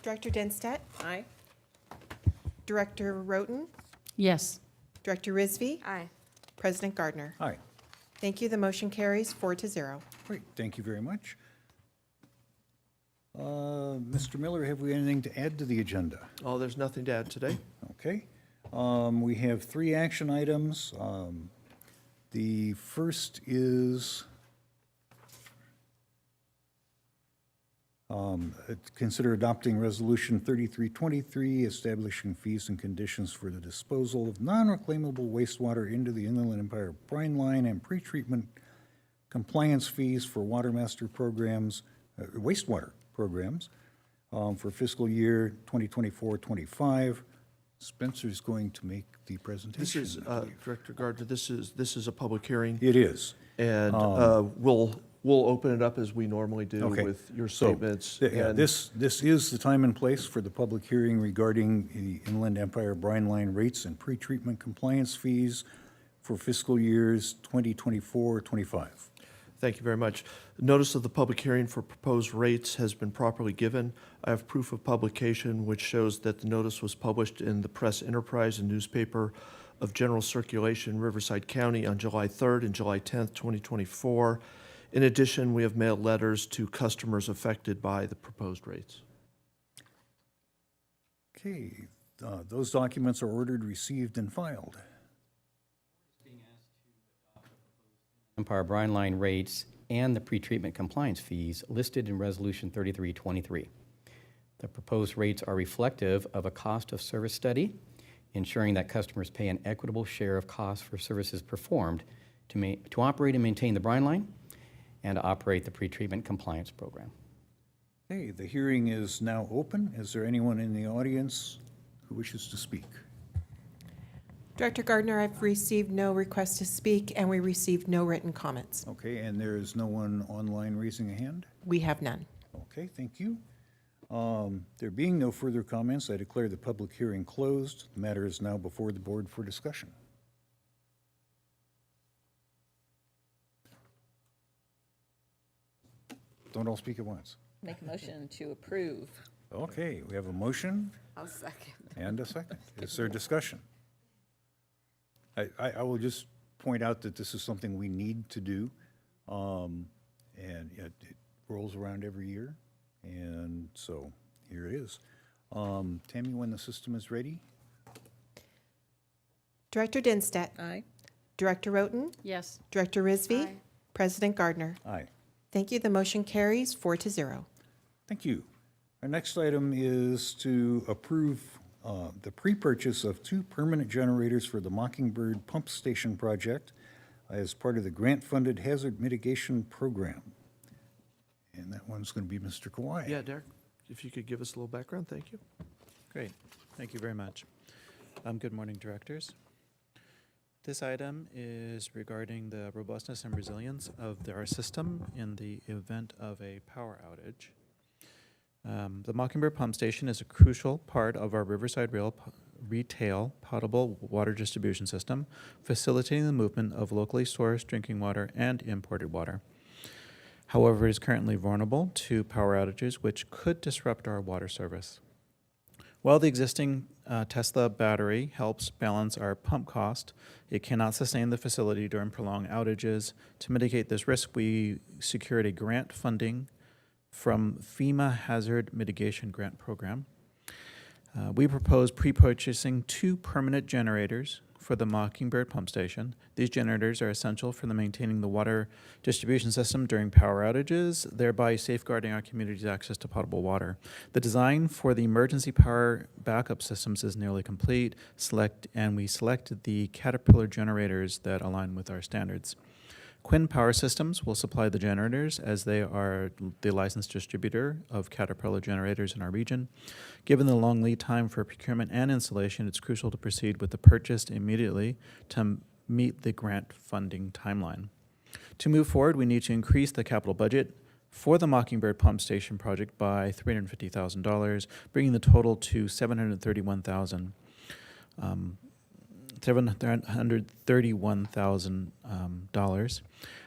Director Denstedt, Aye. Director Roten, Yes. Director Risby, Aye. President Gardner. Aye. Thank you. The motion carries 4-0. Great, thank you very much. Mr. Miller, have we anything to add to the agenda? Oh, there's nothing to add today. Okay. We have 3 action items. The first is consider adopting Resolution 3323, establishing fees and conditions for the disposal of non-reclaimable wastewater into the Inland Empire brine line and pretreatment compliance fees for water master programs, wastewater programs for fiscal year 2024-25. Spencer's going to make the This presentation. is, I believe. Director Gardner, this is a public hearing, It is. and we'll open it up as we normally do Okay. with your So, statements. yeah, and- this is the time and place for the public hearing regarding the Inland Empire brine line rates and pretreatment compliance fees for fiscal years 2024-25. Thank you very much. Notice of the public hearing for proposed rates has been properly given. I have proof of publication which shows that the notice was published in the Press Enterprise and newspaper of general circulation in Riverside County on July 3rd and July 10th, 2024. In addition, we have mailed letters to customers affected by the proposed rates. Okay, those documents are ordered, received, and filed. Empire Brine Line rates and the pretreatment compliance fees listed in Resolution 3323. The proposed rates are reflective of a cost of service study, ensuring that customers pay an equitable share of costs for services performed to operate and maintain the brine line and to operate the pretreatment compliance program. Okay, the hearing is now open. Is there anyone in the audience who wishes to speak? Director Gardner, I've received no request to speak, and we received no written comments. Okay, and there is no one online raising a hand? We have none. Okay, thank you. There being no further comments, I declare the public hearing closed. The matter is now before the board for discussion. Don't all speak at once. Make a motion to approve. Okay, we have a motion I'll second. and a second. Is there discussion? I will just point out that this is something we need to do, and it rolls around every year, and so here it is. Tammy, when the system is ready? Director Dinstedt. Aye. Director Roten. Yes. Director Rizvi. Aye. President Gardner. Aye. Thank you. The motion carries 4-0. Thank you. Our next item is to approve the pre-purchase of 2 permanent generators for the Mockingbird Pump Station project as part of the grant-funded hazard mitigation program. And that one's going to be Mr. Kawai. Yeah, Derek, if you could give us a little background, thank you. Great, thank you very much. Good morning, directors. This item is regarding the robustness and resilience of our system in the event of a power outage. The Mockingbird Pump Station is a crucial part of our Riverside retail potable water distribution system, facilitating the movement of locally sourced drinking water and imported water. However, it is currently vulnerable to power outages, which could disrupt our water service. While the existing Tesla battery helps balance our pump cost, it cannot sustain the facility during prolonged outages. To mitigate this risk, we secured a grant funding from FEMA Hazard Mitigation Grant Program. We propose pre-purchasing 2 permanent generators for the Mockingbird Pump Station. These generators are essential for maintaining the water distribution system during power outages, thereby safeguarding our community's access to potable water. The design for the emergency power backup systems is nearly complete, and we selected the Caterpillar generators that align with our standards. Quinn Power Systems will supply the generators as they are the licensed distributor of Caterpillar generators in our region. Given the long lead time for procurement and installation, it's crucial to proceed with the purchase immediately to meet the grant funding timeline. To move forward, we need to increase the capital budget for the Mockingbird Pump Station project by $350,000, bringing the total to $731,000. $731,000.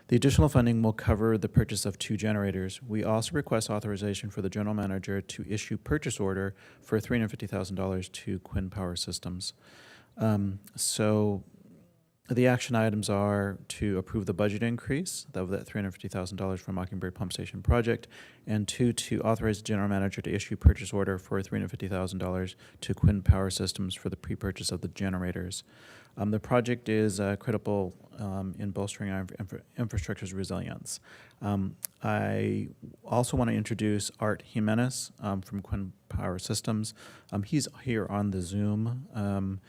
The additional funding will cover the purchase of 2 generators. We also request authorization for the general manager to issue purchase order for $350,000 to Quinn Power Systems. So the action items are to approve the budget increase of that $350,000 for Mockingbird Pump Station project, and 2, to authorize the general manager to issue purchase order for $350,000 to Quinn Power Systems for the pre-purchase of the generators. The project is critical in bolstering our infrastructure's resilience. I also want to introduce Art Jimenez from Quinn Power Systems. He's here on the Zoom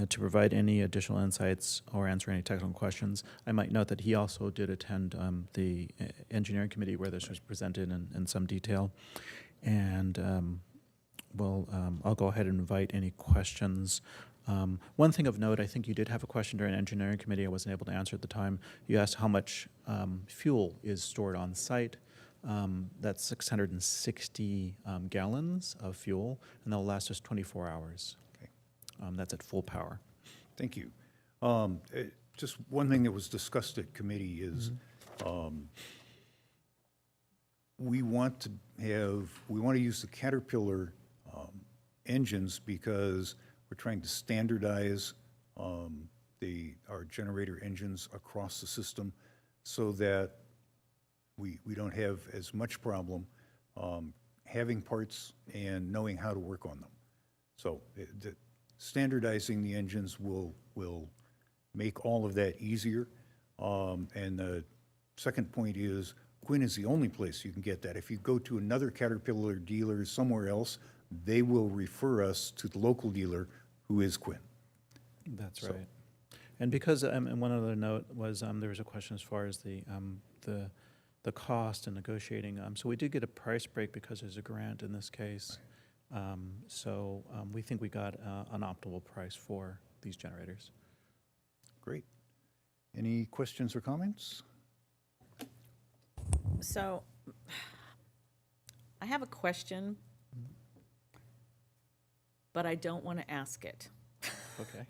to provide any additional insights or answer any technical questions. I might note that he also did attend the engineering committee where this was presented in some detail. And I'll go ahead and invite any questions. One thing of note, I think you did have a question during engineering committee I wasn't able to answer at the time. You asked how much fuel is stored on site. That's 660 gallons of fuel, and they'll last us 24 hours. That's at full power. Thank you. Just one thing that was discussed at committee is We want to use the Caterpillar engines because we're trying to standardize our generator engines across the system so that we don't have as much problem having parts and knowing how to work on them. So standardizing the engines will make all of that easier. And the second point is Quinn is the only place you can get that. If you go to another Caterpillar dealer somewhere else, they will refer us to the local dealer who is Quinn. That's right. And because, and one other note was, there was a question as far as the cost and negotiating. So we did get a price break because there's a grant in this case. So we think we got an optimal price for these generators. Great. Any questions or comments? So I have a question, but I don't want to ask it. Okay.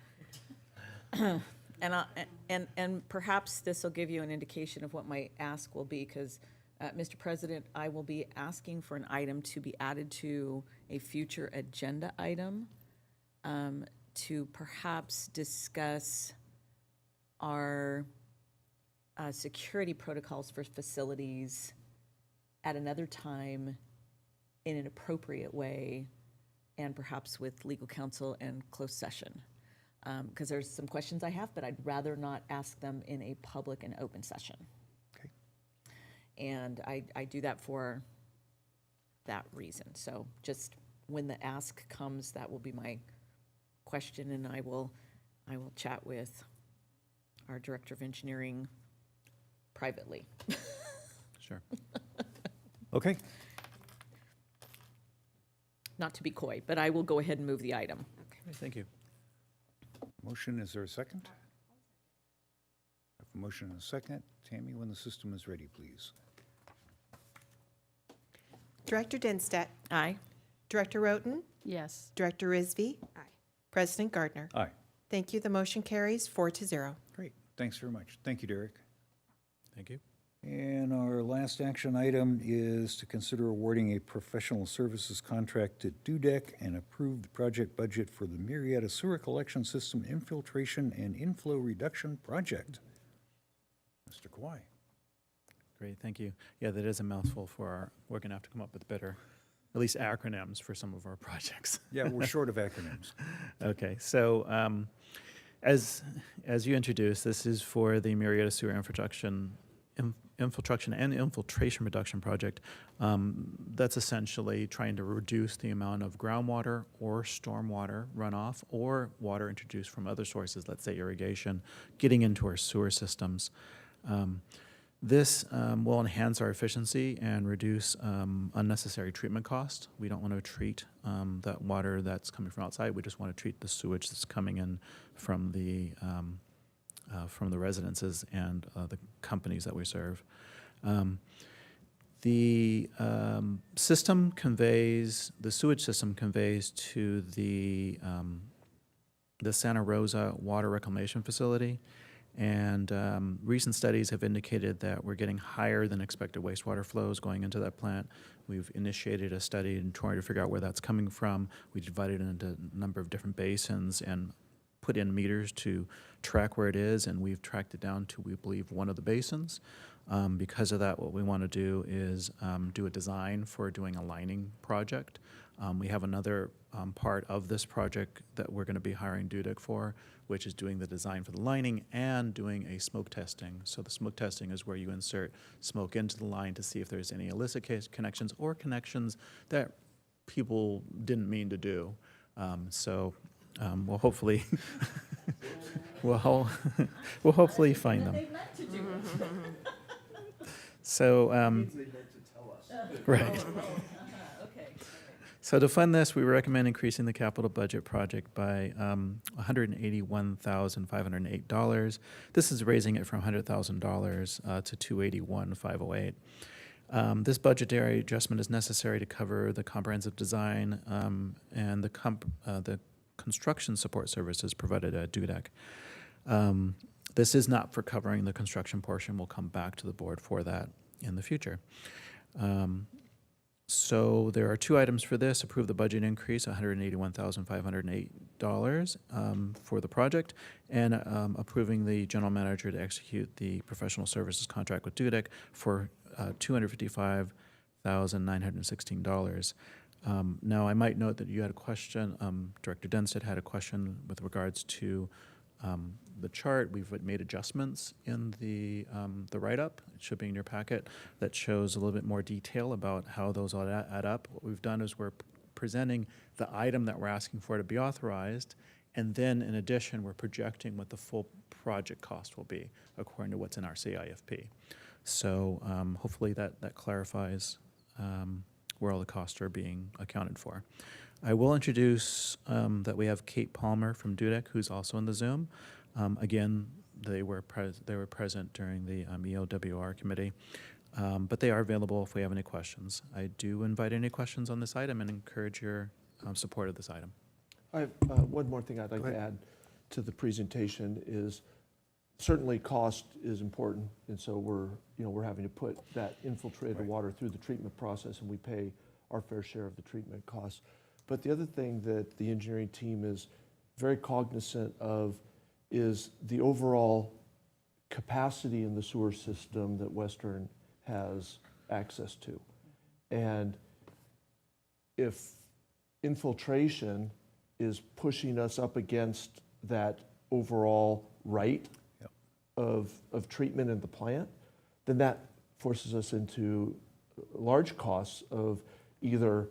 And perhaps this will give you an indication of what my ask will be, because, Mr. President, I will be asking for an item to be added to a future agenda item to perhaps discuss our security protocols for facilities at another time in an appropriate way, and perhaps with legal counsel and closed session. Because there's some questions I have, but I'd rather not ask them in a public and open session. Okay. And I do that for that reason. So just when the ask comes, that will be my question, and I will chat with our Director of Engineering privately. Sure. Okay. Not to be coy, but I will go ahead and move the item. Okay, thank you. Motion, is there a second? I have a motion and a second. Tammy, when the system is ready, please. Director Dinstedt, Aye. Director Roten, Yes. Director Risby, Aye. President Gardner. Aye. Thank you. The motion carries 4-0. Great. Thanks very much. Thank you, Derek. Thank you. And our last action item is to consider awarding a professional services contract to Dudek and approve the project budget for the Marietta Sewer Collection System Infiltration and Inflow Reduction Project. Mr. Kawai. Great, thank you. Yeah, that is a mouthful we're going to have to come up with better, at least acronyms for some of our projects. Yeah, we're short of acronyms. Okay, so as you introduced, this is for the Marietta Sewer Infiltration and Infiltration Reduction Project. That's essentially trying to reduce the amount of groundwater or stormwater runoff or water introduced from other sources, let's say irrigation, getting into our sewer systems. This will enhance our efficiency and reduce unnecessary treatment costs. We don't want to treat that water that's coming from outside. We just want to treat the sewage that's coming in from the residences and the companies that we serve. The sewage system conveys to the Santa Rosa Water Reclamation Facility. And recent studies have indicated that we're getting higher than expected wastewater flows going into that plant. We've initiated a study and trying to figure out where that's coming from. We divided it into a number of different basins and put in meters to track where it is, and we've tracked it down to, we believe, one of the basins. Because of that, what we want to do is do a design for doing a lining project. We have another part of this project that we're going to be hiring Dudek for, which is doing the design for the lining and doing a smoke testing. So the smoke testing is where you insert smoke into the line to see if there's any illicit connections or connections that people didn't mean to do. We'll hopefully we'll hopefully find them. So right. So to fund this, we recommend increasing the capital budget project by $181,508. This is raising it from $100,000 to $281,508. This budgetary adjustment is necessary to cover the comprehensive design and the construction support services provided at Dudek. This is not for covering the construction portion. We'll come back to the board for that in the future. So there are two items for this. Approve the budget increase, $181,508 for the project, and approving the general manager to execute the professional services contract with Dudek for $255,916. Now, I might note that you had a question, Director Denstead had a question with regards to the chart. We've made adjustments in the write-up. It should be in your packet that shows a little bit more detail about how those all add up. What we've done is we're presenting the item that we're asking for to be authorized, and then in addition, we're projecting what the full project cost will be according to what's in our CIFP. So hopefully that clarifies where all the costs are being accounted for. I will introduce that we have Kate Palmer from Dudek, who's also in the Zoom. Again, they were present during the EOWR committee, but they are available if we have any questions. I do invite any questions on this item and encourage your support of this item. I have one more thing I'd like to add to the presentation is certainly cost is important, and so we're having to put that infiltrated water through the treatment process, and we pay our fair share of the treatment costs. But the other thing that the engineering team is very cognizant of is the overall capacity in the sewer system that Western has access to. And if infiltration is pushing us up against that overall rate of treatment in the plant, then that forces us into large costs of either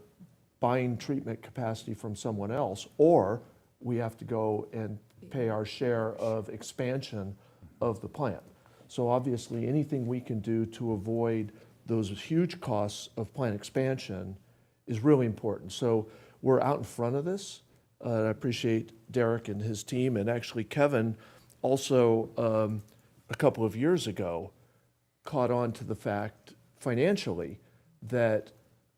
buying treatment capacity from someone else, or we have to go and pay our share of expansion of the plant. So obviously, anything we can do to avoid those huge costs of plant expansion is really important. So we're out in front of this. I appreciate Derek and his team, and actually Kevin also a couple of years ago caught on to the fact financially that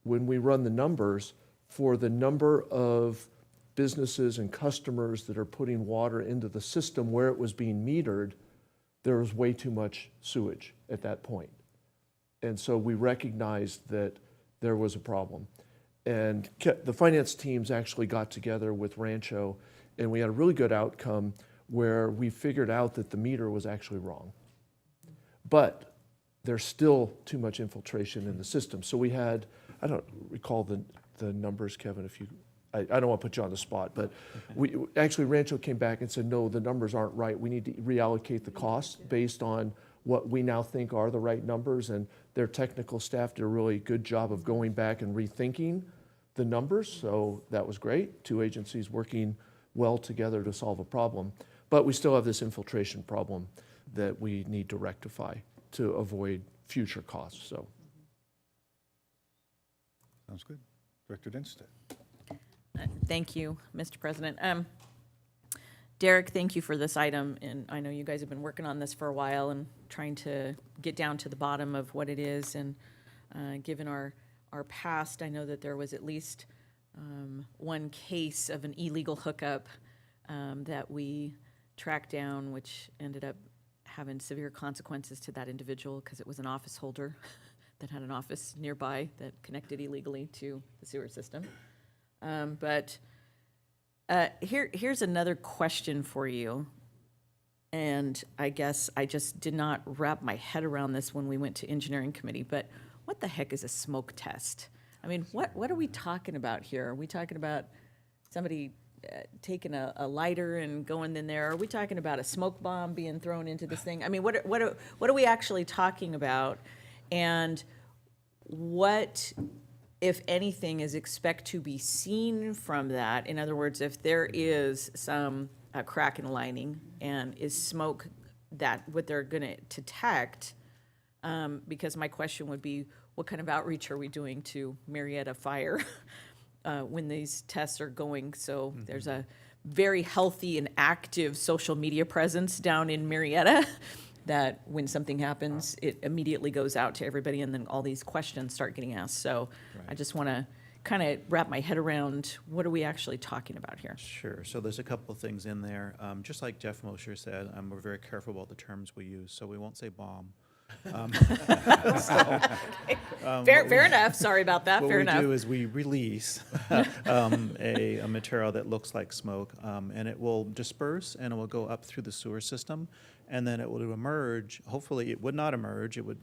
when we run the numbers for the number of businesses and customers that are putting water into the system where it was being metered, there was way too much sewage at that point. And so we recognized that there was a problem. And the finance teams actually got together with Rancho, and we had a really good outcome where we figured out that the meter was actually wrong. But there's still too much infiltration in the system. So we had, I don't recall the numbers, Kevin, if you, I don't want to put you on the spot, but we actually Rancho came back and said, no, the numbers aren't right. We need to reallocate the costs based on what we now think are the right numbers, and their technical staff did a really good job of going back and rethinking the numbers, so that was great. Two agencies working well together to solve a problem. But we still have this infiltration problem that we need to rectify to avoid future costs, so. Sounds good. Director Denstead. Thank you, Mr. President. Derek, thank you for this item, and I know you guys have been working on this for a while and trying to get down to the bottom of what it is, and given our past, I know that there was at least one case of an illegal hookup that we tracked down, which ended up having severe consequences to that individual because it was an office holder that had an office nearby that connected illegally to the sewer system. But here's another question for you. And I guess I just did not wrap my head around this when we went to engineering committee, but what the heck is a smoke test? I mean, what are we talking about here? Are we talking about somebody taking a lighter and going in there? Are we talking about a smoke bomb being thrown into this thing? I mean, what are we actually talking about? And what, if anything, is expect to be seen from that? In other words, if there is a crack in the lining and is smoke that what they're going to detect, because my question would be, what kind of outreach are we doing to Marietta Fire when these tests are going? So there's a very healthy and active social media presence down in Marietta that when something happens, it immediately goes out to everybody, and then all these questions start getting asked. So I just want to kind of wrap my head around what are we actually talking about here? Sure. So there's a couple of things in there. Just like Jeff Mosher said, we're very careful about the terms we use, so we won't say bomb. Fair enough. Sorry about that. Fair What enough. we do is we release a material that looks like smoke, and it will disperse and it will go up through the sewer system, and then it will emerge. Hopefully, it would not emerge. It would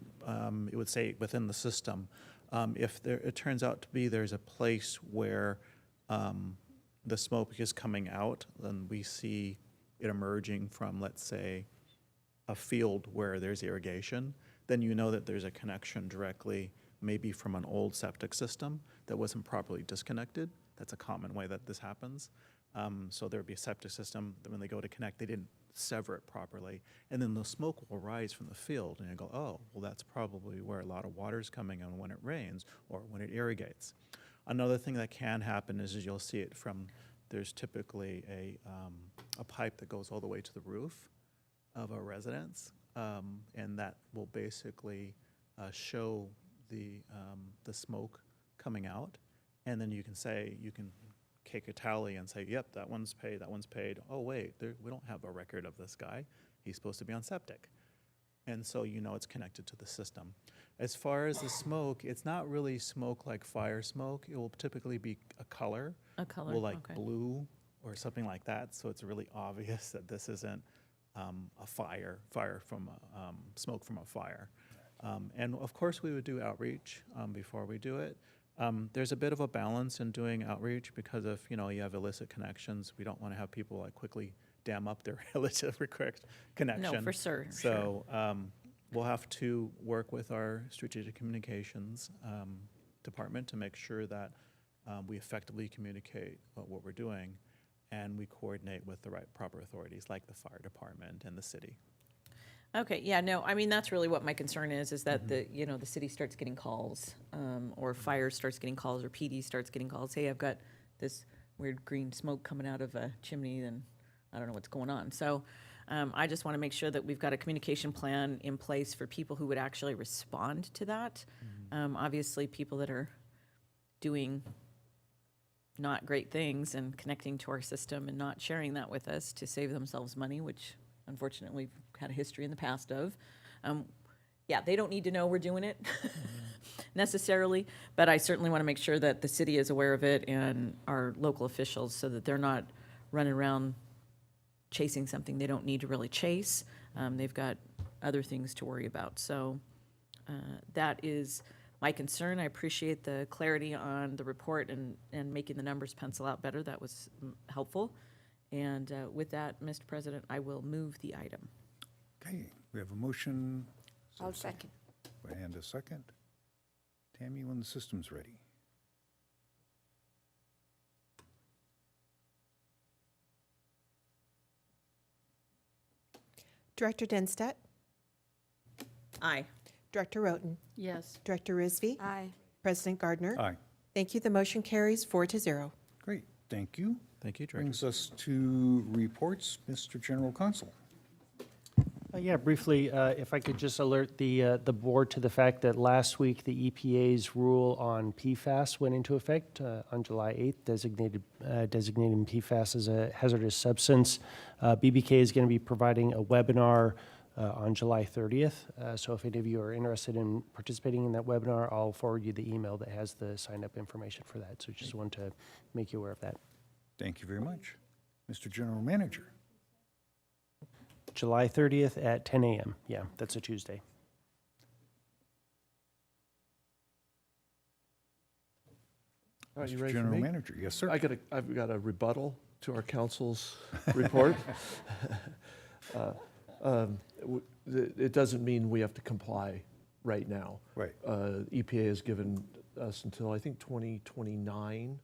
stay within the system. If it turns out to be there's a place where the smoke is coming out, then we see it emerging from, let's say, a field where there's irrigation, then you know that there's a connection directly, maybe from an old septic system that wasn't properly disconnected. That's a common way that this happens. So there'd be a septic system, that when they go to connect, they didn't sever it properly. And then the smoke will rise from the field, and you go, oh, well, that's probably where a lot of water's coming in when it rains or when it irrigates. Another thing that can happen is you'll see it from, there's typically a pipe that goes all the way to the roof of a residence, and that will basically show the smoke coming out, and then you can take a tally and say, yep, that one's paid. Oh wait, we don't have a record of this guy. He's supposed to be on septic, and so you know it's connected to the system. As far as the smoke, it's not really smoke like fire smoke. It will typically be a color. A color, Well, like okay. blue or something like that. So it's really obvious that this isn't a fire from smoke from a fire. And of course, we would do outreach before we do it. There's a bit of a balance in doing outreach because if you have illicit connections, we don't want to have people like quickly dam up their illicit connection. No, for sure. So we'll have to work with our strategic communications department to make sure that we effectively communicate what we're doing, and we coordinate with the proper authorities like the fire department and the city. Okay, yeah, no, I mean, that's really what my concern is that the city starts getting calls, or fire starts getting calls, or PD starts getting calls. Hey, I've got this weird green smoke coming out of a chimney, and I don't know what's going on. So I just want to make sure that we've got a communication plan in place for people who would actually respond to that. Obviously, people that are doing not great things and connecting to our system and not sharing that with us to save themselves money, which unfortunately we've had a history in the past of. Yeah, they don't need to know we're doing it necessarily, but I certainly want to make sure that the city is aware of it and our local officials so that they're not running around chasing something they don't need to really chase. They've got other things to worry about. So that is my concern. I appreciate the clarity on the report and making the numbers pencil out better. That was helpful. And with that, Mr. President, I will move the item. Okay, we have a motion. I'll second. And a second. Tammy, when the system's ready. Director Denstedt, Aye. Director Roten, Yes. Director Risby, Aye. President Gardner. Aye. Thank you. The motion carries 4-0. Great, thank you. Thank you, Director. Brings us to reports, Mr. General Counsel. Yeah, briefly, if I could just alert the board to the fact that last week, the EPA's rule on PFAS went into effect on July 8th, designating PFAS as a hazardous substance. BBK is going to be providing a webinar on July 30th. So if any of you are interested in participating in that webinar, I'll forward you the email that has the sign-up information for that. So just wanted to make you aware of that. Thank you very much. Mr. General Manager. July 30th at 10 a.m. Yeah, that's a Tuesday. Are you Mr. ready for General me? Manager, yes, sir. I've got a rebuttal to our council's report. It doesn't mean we have to comply right now. Right. EPA has given us until, I think, 2029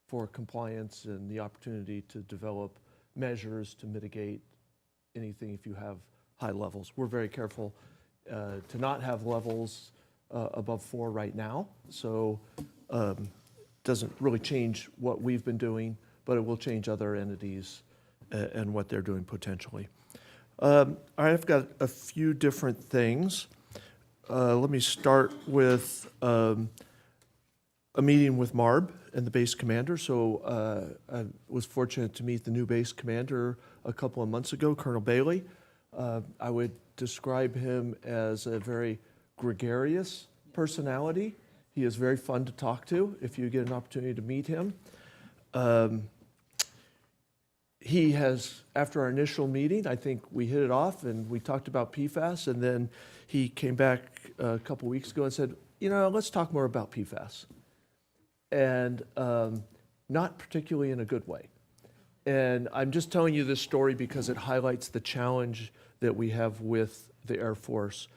for compliance and the opportunity to develop measures to mitigate anything if you have high levels. We're very careful to not have levels above 4 right now, so doesn't really change what we've been doing, but it will change other entities and what they're doing potentially. I've got a few different things. Let me start with a a meeting with MARB and the base commander. So I was fortunate to meet the new base commander a couple of months ago, Colonel Bailey. I would describe him as a very gregarious personality. He is very fun to talk to if you get an opportunity to meet him. He has, after our initial meeting, I think we hit it off and we talked about PFAS, and then he came back a couple weeks ago and said, let's talk more about PFAS. And not particularly in a good way. And I'm just telling you this story because it highlights the challenge that we have with the Air Force.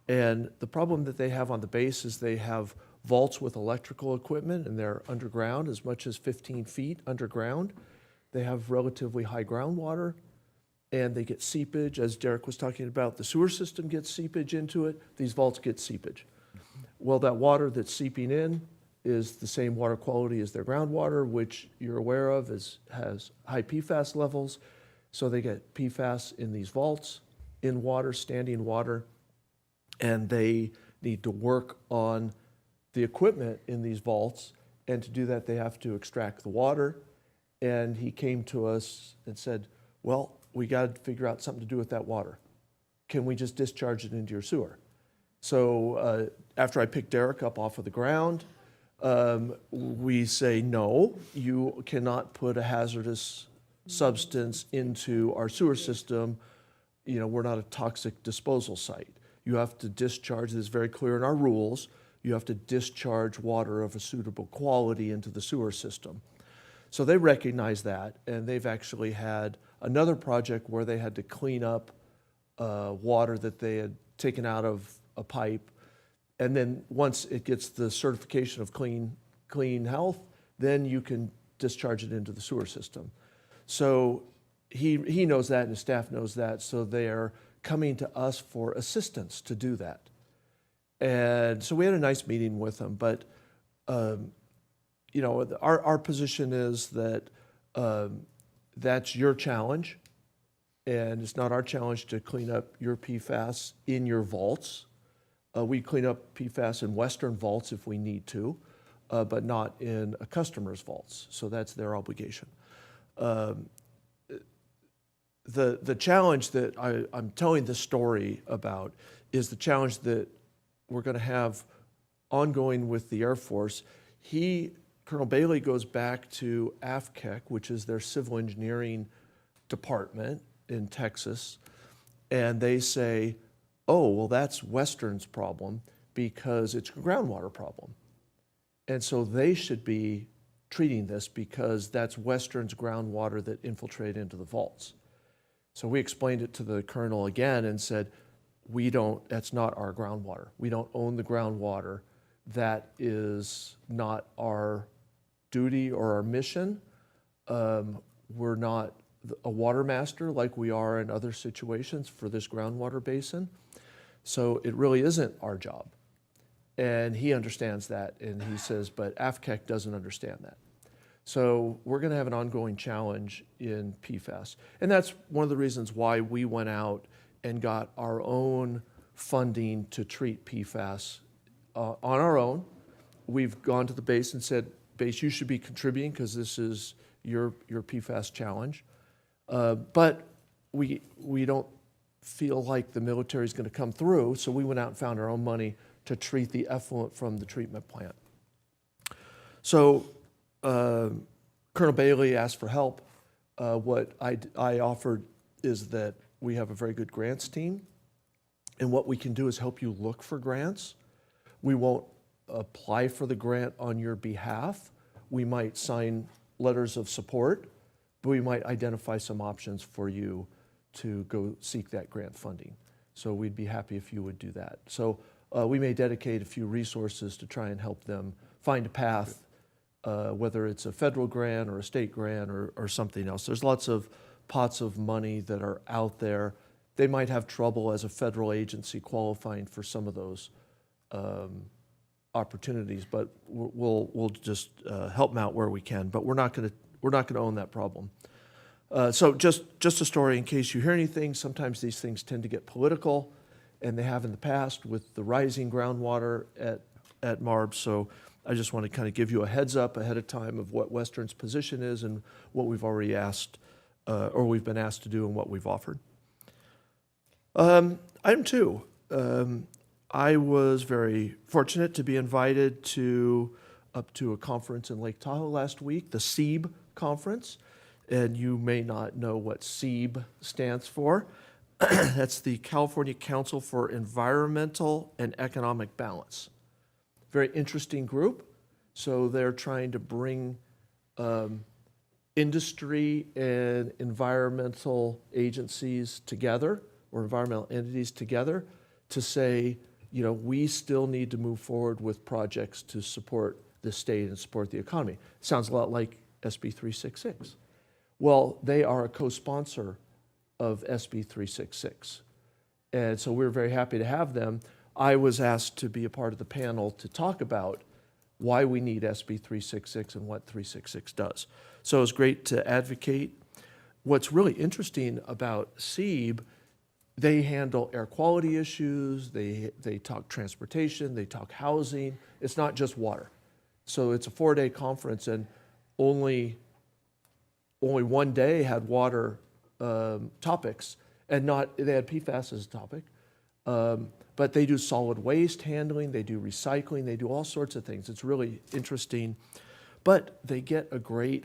And the problem that they have on the base is they have vaults with electrical equipment, and they're underground, as much as 15 feet underground. They have relatively high groundwater, and they get seepage. As Derek was talking about, the sewer system gets seepage into it. These vaults get seepage. Well, that water that's seeping in is the same water quality as their groundwater, which you're aware of has high PFAS levels. So they get PFAS in these vaults, in water, standing water, and they need to work on the equipment in these vaults. And to do that, they have to extract the water. And he came to us and said, well, we got to figure out something to do with that water. Can we just discharge it into your sewer? So after I picked Derek up off of the ground, we say, no, you cannot put a hazardous substance into our sewer system. We're not a toxic disposal site. You have to discharge, this is very clear in our rules, you have to discharge water of a suitable quality into the sewer system. So they recognize that, and they've actually had another project where they had to clean up water that they had taken out of a pipe. And then once it gets the certification of clean health, then you can discharge it into the sewer system. So he knows that and his staff knows that, so they are coming to us for assistance to do that. And so we had a nice meeting with them, but our position is that that's your challenge, and it's not our challenge to clean up your PFAS in your vaults. We clean up PFAS in Western vaults if we need to, but not in a customer's vaults. So that's their obligation. The challenge that I'm telling this story about is the challenge that we're going to have ongoing with the Air Force. Colonel Bailey goes back to AFCEC, which is their civil engineering department in Texas, and they say, oh, well, that's Western's problem because it's a groundwater problem. And so they should be treating this because that's Western's groundwater that infiltrated into the vaults. So we explained it to the colonel again and said, that's not our groundwater. We don't own the groundwater. That is not our duty or our mission. We're not a water master like we are in other situations for this groundwater basin. So it really isn't our job. And he understands that, and he says, but AFCEC doesn't understand that. So we're going to have an ongoing challenge in PFAS. And that's one of the reasons why we went out and got our own funding to treat PFAS on our own. We've gone to the base and said, base, you should be contributing because this is your PFAS challenge. But we don't feel like the military is going to come through, so we went out and found our own money to treat the effluent from the treatment plant. So Colonel Bailey asked for help. What I offered is that we have a very good grants team, and what we can do is help you look for grants. We won't apply for the grant on your behalf. We might sign letters of support, but we might identify some options for you to go seek that grant funding. So we'd be happy if you would do that. So we may dedicate a few resources to try and help them find a path, whether it's a federal grant or a state grant or something else. There's lots of pots of money that are out there. They might have trouble as a federal agency qualifying for some of those opportunities, but we'll just help them out where we can. But we're not going to own that problem. So just a story in case you hear anything. Sometimes these things tend to get political, and they have in the past with the rising groundwater at MARB. So I just want to kind of give you a heads up ahead of time of what Western's position is and what we've already asked, or we've been asked to do and what we've offered. Item 2, I was very fortunate to be invited up to a conference in Lake Tahoe last week, the SEEB conference. And you may not know what SEEB stands for. That's the California Council for Environmental and Economic Balance. Very interesting group. So they're trying to bring industry and environmental agencies together, or environmental entities together, to say, we still need to move forward with projects to support the state and support the economy. Sounds a lot like SB 366. Well, they are a co-sponsor of SB 366. And so we're very happy to have them. I was asked to be a part of the panel to talk about why we need SB 366 and what 366 does. So it was great to advocate. What's really interesting about SEEB, they handle air quality issues, they talk transportation, they talk housing. It's not just water. So it's a 4-day conference, and only one day had water topics, and they had PFAS as a topic. But they do solid waste handling, they do recycling, they do all sorts of things. It's really interesting. But they get a great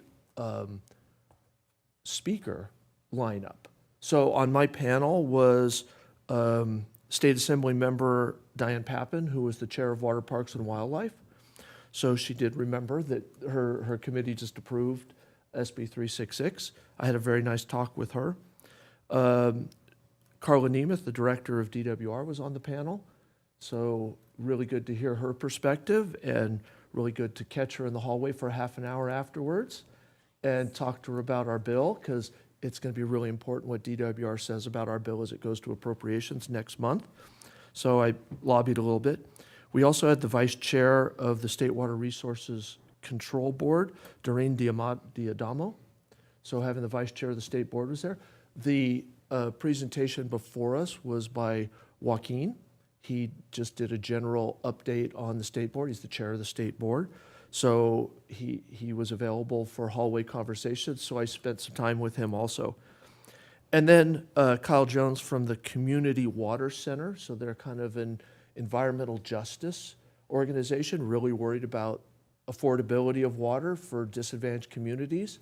speaker lineup. So on my panel was State Assembly member Diane Pappin, who was the chair of Water Parks and Wildlife. So she did remember that her committee just approved SB 366. I had a very nice talk with her. Carla Nemeth, the director of DWR, was on the panel. So really good to hear her perspective, and really good to catch her in the hallway for half an hour afterwards and talk to her about our bill, because it's going to be really important what DWR says about our bill as it goes to appropriations next month. So I lobbied a little bit. We also had the vice chair of the State Water Resources Control Board, Doreen Diadamo. So having the vice chair of the state board was there. The presentation before us was by Joaquin. He just did a general update on the state board. He's the chair of the state board. So he was available for hallway conversations, so I spent some time with him also. And then Kyle Jones from the Community Water Center, so they're kind of an environmental justice organization, really worried about affordability of water for disadvantaged communities.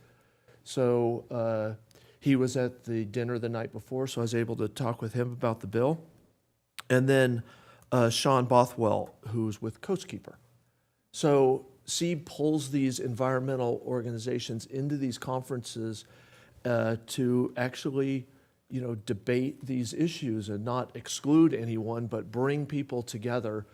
So he was at the dinner the night before, so I was able to talk with him about the bill. And then Sean Bothwell, who's with Coastkeeper. So SEEB pulls these environmental organizations into these conferences to actually, debate these issues and not exclude anyone, but bring people together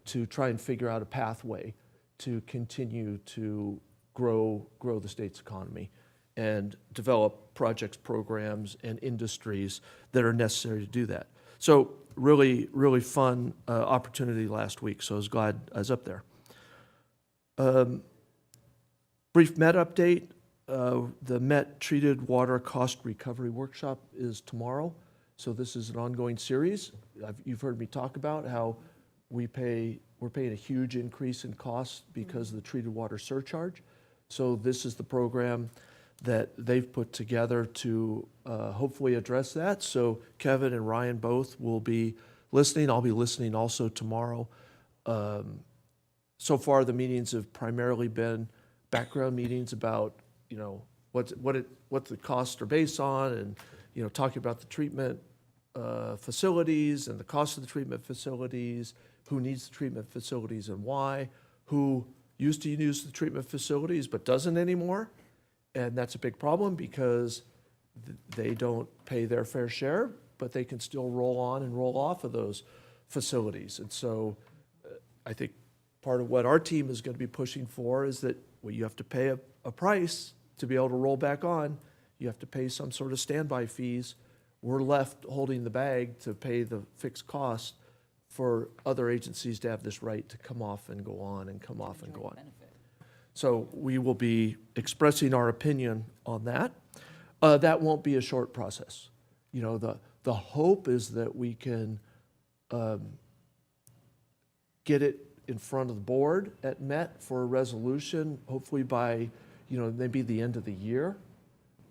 to try and figure out a pathway to continue to grow the state's economy and develop projects, programs, and industries that are necessary to do that. So really, really fun opportunity last week, so I was glad I was up there. Brief MET update. The MET Treated Water Cost Recovery Workshop is tomorrow. So this is an ongoing series. You've heard me talk about how we're paying a huge increase in costs because of the treated water surcharge. So this is the program that they've put together to hopefully address that. So Kevin and Ryan both will be listening. I'll be listening also tomorrow. So far, the meetings have primarily been background meetings about, what the costs are based on, and talking about the treatment facilities and the cost of the treatment facilities, who needs the treatment facilities and why, who used to use the treatment facilities but doesn't anymore, and that's a big problem because they don't pay their fair share, but they can still roll on and roll off of those facilities. And so I think part of what our team is going to be pushing for is that you have to pay a price to be able to roll back on. You have to pay some sort of standby fees. We're left holding the bag to pay the fixed cost for other agencies to have this right to come off and go on and come off and go on. So we will be expressing our opinion on that. That won't be a short process. The hope is that we can get it in front of the board at Met for a resolution, hopefully by, maybe the end of the year.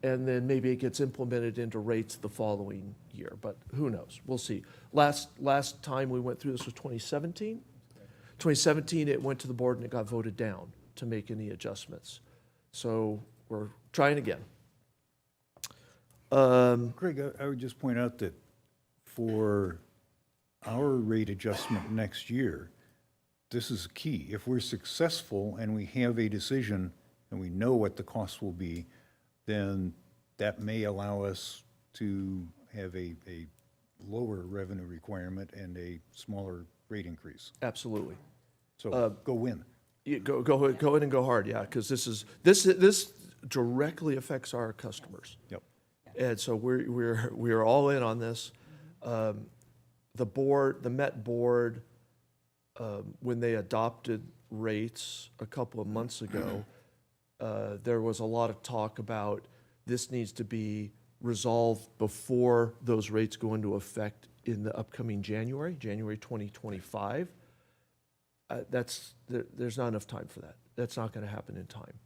And then maybe it gets implemented into rates the following year, but who knows? We'll see. Last time we went through this was 2017. 2017, it went to the board and it got voted down to make any adjustments. So we're trying again. Craig, I would just point out that for our rate adjustment next year, this is key. If we're successful and we have a decision and we know what the cost will be, then that may allow us to have a lower revenue requirement and a smaller rate increase. Absolutely. So go win. Yeah, go in and go hard, yeah, because this directly affects our customers. Yep. And so we're all in on this. The Met board, when they adopted rates a couple of months ago, there was a lot of talk about this needs to be resolved before those rates go into effect in the upcoming January 2025. There's not enough time for that. That's not going to happen in time.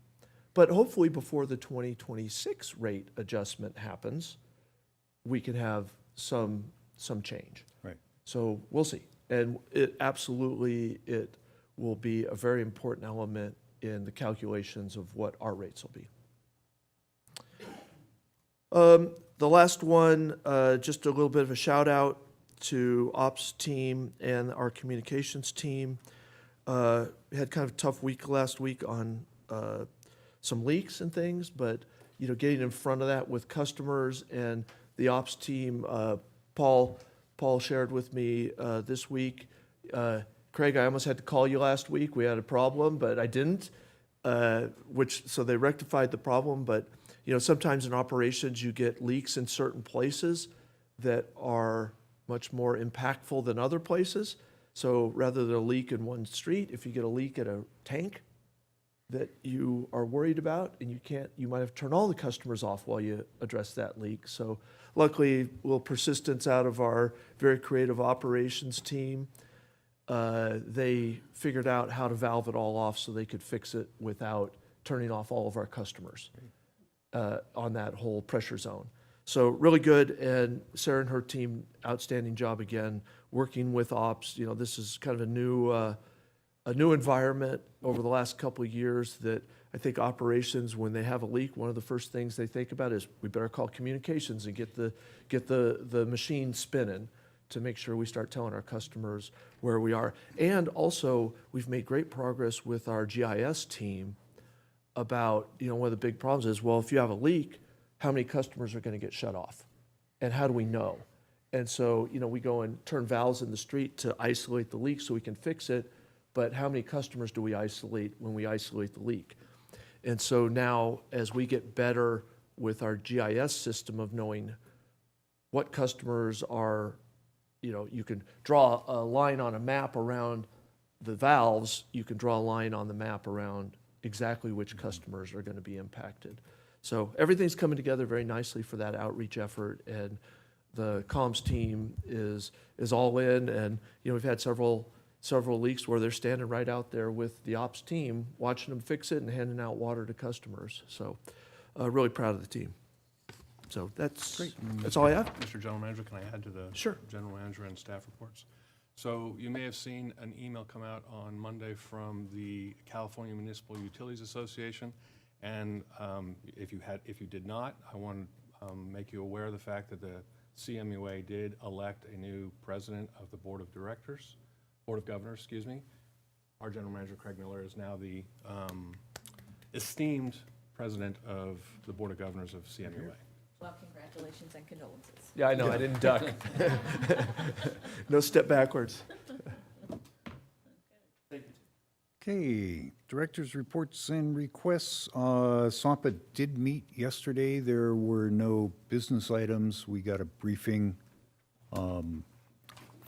But hopefully before the 2026 rate adjustment happens, we can have some change. Right. So we'll see. And it will be a very important element in the calculations of what our rates will be. The last one, just a little bit of a shout out to ops team and our communications team. We had kind of a tough week last week on some leaks and things, but getting in front of that with customers and the ops team. Paul shared with me this week. Craig, I almost had to call you last week. We had a problem, but I didn't. So they rectified the problem. But sometimes in operations you get leaks in certain places that are much more impactful than other places. So rather than a leak in one street, if you get a leak at a tank that you are worried about, and you might have to turn all the customers off while you address that leak. So luckily, a little persistence out of our very creative operations team. They figured out how to valve it all off so they could fix it without turning off all of our customers on that whole pressure zone. So really good, and Sarah and her team, outstanding job again, working with ops. This is kind of a new environment over the last couple of years that I think operations, when they have a leak, one of the first things they think about is we better call communications and get the machine spinning to make sure we start telling our customers where we are. And also, we've made great progress with our GIS team about, one of the big problems is, well, if you have a leak, how many customers are going to get shut off? And how do we know? And so, we go and turn valves in the street to isolate the leak so we can fix it, but how many customers do we isolate when we isolate the leak? And so now, as we get better with our GIS system of knowing what customers are, you can draw a line on a map around the valves, you can draw a line on the map around exactly which customers are going to be impacted. So everything's coming together very nicely for that outreach effort, and the comms team is all in, and we've had several leaks where they're standing right out there with the ops team, watching them fix it and handing out water to customers. So really proud of the team. So that's all I have. Mr. General Manager, can I add to the Sure. General Manager and staff reports? So you may have seen an email come out on Monday from the California Municipal Utilities Association. And if you did not, I want to make you aware of the fact that the CMUA did elect a new president of the Board of Governors, excuse me. Our General Manager, Craig Miller, is now the esteemed president of the Board of Governors of CMUA. Well, congratulations and condolences. Yeah, I know, I didn't duck. No step backwards. Okay, directors' reports and requests. SOMPA did meet yesterday. There were no business items. We got a briefing on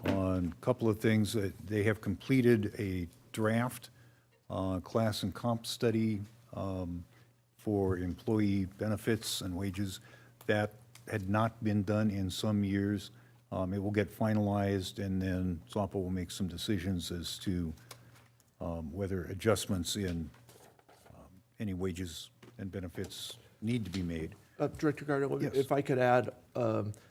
a couple of things. They have completed a draft class and comp study for employee benefits and wages. That had not been done in some years. It will get finalized, and then SOMPA will make some decisions as to whether adjustments in any wages and benefits need to be made. Director Gardner, Yes. if I could add,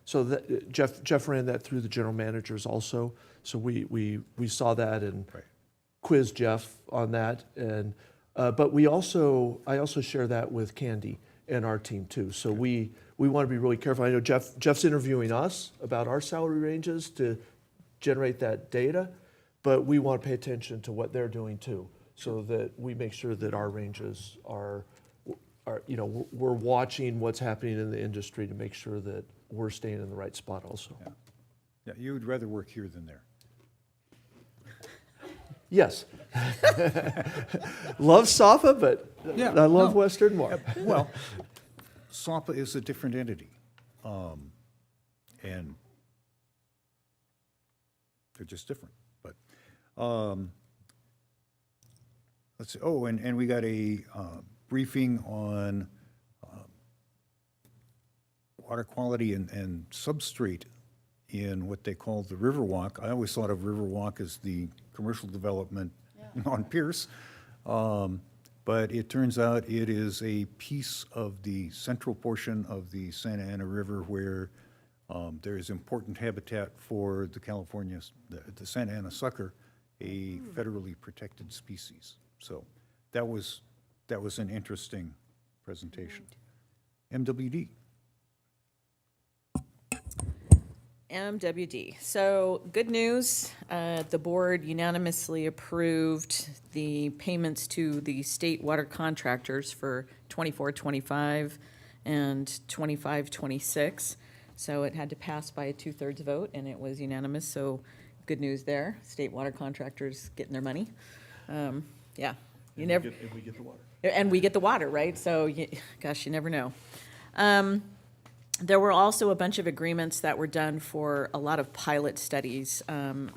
so that Jeff ran that through the general managers also. So we saw that and Right. quizzed Jeff on that. And, but I also share that with Candy and our team too. So we want to be really careful. I know Jeff's interviewing us about our salary ranges to generate that data, but we want to pay attention to what they're doing too, so that we make sure that our ranges are, we're watching what's happening in the industry to make sure that we're staying in the right spot also. Yeah, you would rather work here than there. Yes. Love SAPA, but Yeah, I love no. Western more. Well, SAPA is a different entity. And they're just different, but, let's see, oh, and we got a briefing on water quality and substrate in what they call the Riverwalk. I always thought of Riverwalk as the commercial development on Pierce. But it turns out it is a piece of the central portion of the Santa Ana River where there is important habitat for the the Santa Ana sucker, a federally protected species. So that was an interesting presentation. MWD. MWD. So, good news, the board unanimously approved the payments to the state water contractors for 24-25 and 25-26. So it had to pass by a 2/3 vote, and it was unanimous, so good news there. State water contractors getting their money. Yeah, you never. And we get the water. And we get the water, right? So, gosh, you never know. There were also a bunch of agreements that were done for a lot of pilot studies,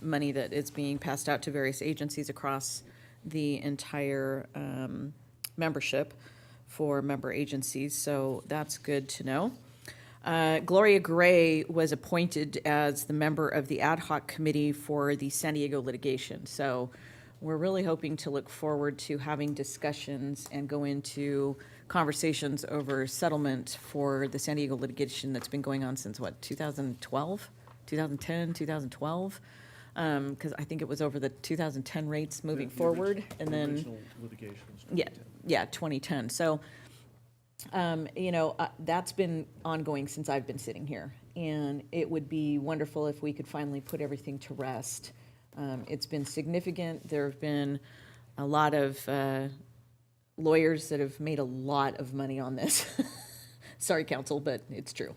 money that is being passed out to various agencies across the entire membership for member agencies, so that's good to know. Gloria Gray was appointed as the member of the ad hoc committee for the San Diego litigation, so we're really hoping to look forward to having discussions and go into conversations over settlement for the San Diego litigation that's been going on since, 2012? 2010, 2012? Because I think it was over the 2010 rates moving forward, and then, Original litigation was yeah, 2010. So, that's been ongoing since I've been sitting here, and it would be wonderful if we could finally put everything to rest. It's been significant. There have been a lot of lawyers that have made a lot of money on this. Sorry, counsel, but it's true.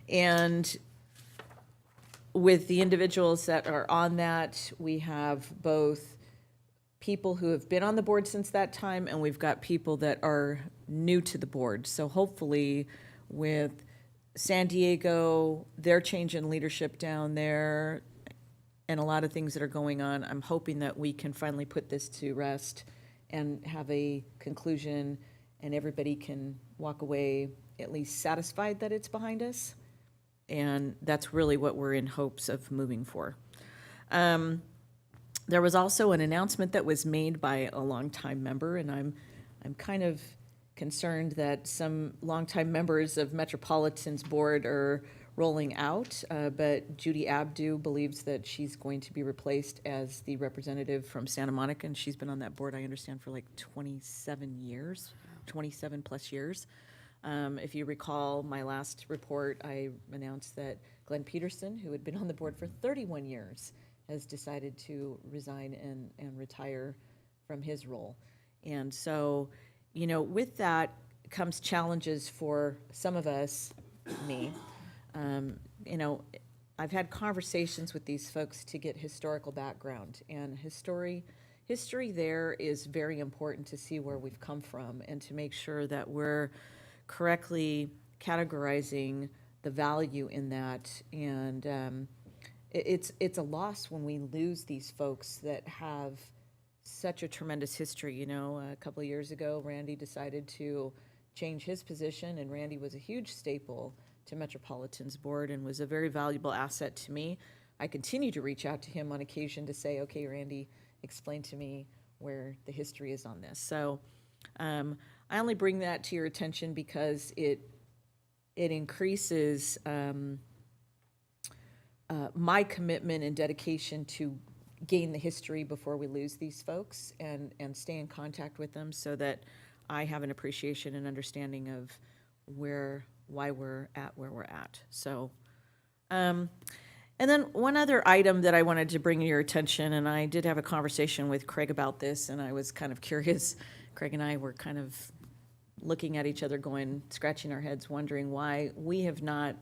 And with the individuals that are on that, we have both people who have been on the board since that time, and we've got people that are new to the board. So hopefully with San Diego, their change in leadership down there, and a lot of things that are going on, I'm hoping that we can finally put this to rest and have a conclusion, and everybody can walk away at least satisfied that it's behind us. And that's really what we're in hopes of moving for. There was also an announcement that was made by a longtime member, and I'm kind of concerned that some longtime members of Metropolitan's board are rolling out, but Judy Abdu believes that she's going to be replaced as the representative from Santa Monica, and she's been on that board, I understand, for like 27 years, 27 plus years. If you recall my last report, I announced that Glenn Peterson, who had been on the board for 31 years, has decided to resign and retire from his role. And so, with that comes challenges for some of us, me. I've had conversations with these folks to get historical background, and history there is very important to see where we've come from and to make sure that we're correctly categorizing the value in that. And it's a loss when we lose these folks that have such a tremendous history. A couple of years ago, Randy decided to change his position, and Randy was a huge staple to Metropolitan's board and was a very valuable asset to me. I continue to reach out to him on occasion to say, okay, Randy, explain to me where the history is on this. So I only bring that to your attention because it increases my commitment and dedication to gain the history before we lose these folks and stay in contact with them so that I have an appreciation and understanding of why we're at where we're at. So, and then one other item that I wanted to bring to your attention, and I did have a conversation with Craig about this, and I was kind of curious. Craig and I were kind of looking at each other scratching our heads, wondering why we have not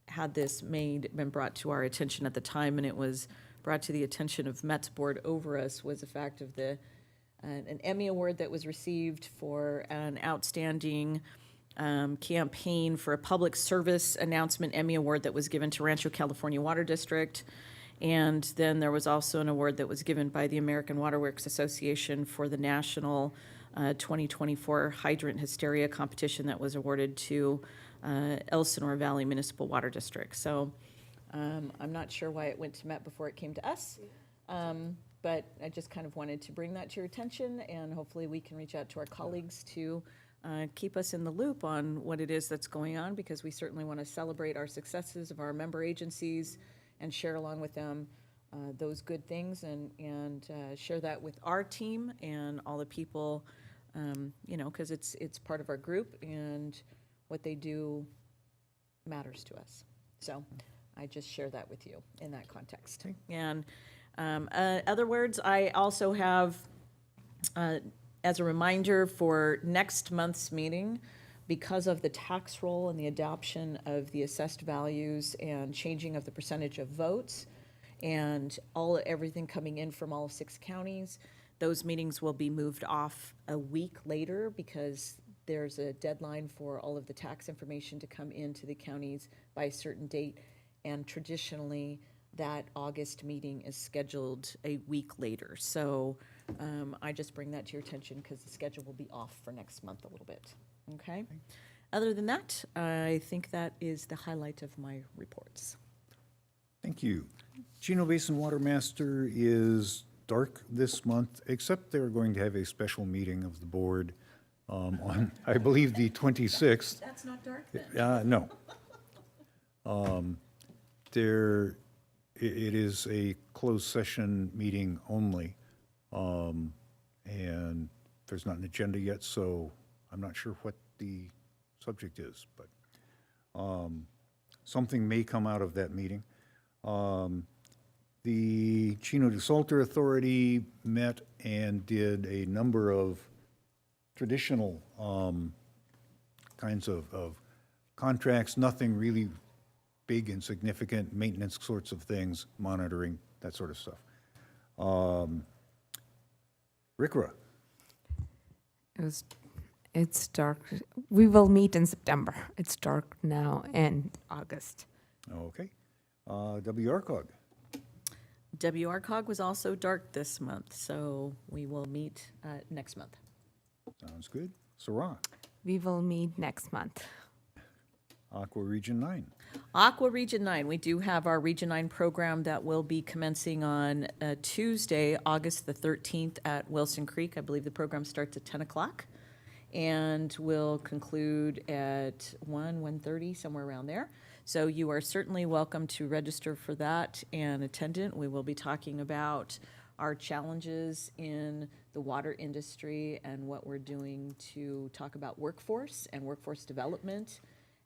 had this been brought to our attention at the time, and it was brought to the attention of Met's board over us, was the fact of an Emmy Award that was received for an outstanding campaign for a public service announcement Emmy Award that was given to Rancho California Water District. And then there was also an award that was given by the American Water Works Association for the national 2024 Hydrant Hysteria competition that was awarded to Elsinore Valley Municipal Water District. So I'm not sure why it went to Met before it came to us, but I just kind of wanted to bring that to your attention, and hopefully we can reach out to our colleagues to keep us in the loop on what it is that's going on, because we certainly want to celebrate our successes of our member agencies and share along with them those good things and share that with our team and all the people, because it's part of our group and what they do matters to us. So I just share that with you in that context. And other words, I also have, as a reminder for next month's meeting, because of the tax roll and the adoption of the assessed values and changing of the percentage of votes and everything coming in from all 6 counties, those meetings will be moved off a week later because there's a deadline for all of the tax information to come into the counties by a certain date. And traditionally, that August meeting is scheduled a week later. So I just bring that to your attention because the schedule will be off for next month a little bit. Okay? Other than that, I think that is the highlight of my reports. Thank you. Chino Basin Water Master is dark this month, except they're going to have a special meeting of the board on, I believe, the 26th. That's not dark then? No. It is a closed session meeting only, and there's not an agenda yet, so I'm not sure what the subject is, but something may come out of that meeting. The Chino de Salter Authority met and did a number of traditional kinds of contracts, nothing really big and significant, maintenance sorts of things, monitoring, that sort of stuff. RCRA. It's dark. We will meet in September. It's dark now in August. Okay. WRCOG. WRCOG was also dark this month, so we will meet next month. Sounds good. Sarah. We will meet next month. Aqua Region 9. Aqua Region 9, we do have our Region 9 program that will be commencing on Tuesday, August the 13th at Wilson Creek. I believe the program starts at 10 o'clock and will conclude at 1:30, somewhere around there. So you are certainly welcome to register for that and attendant. We will be talking about our challenges in the water industry and what we're doing to talk about workforce and workforce development,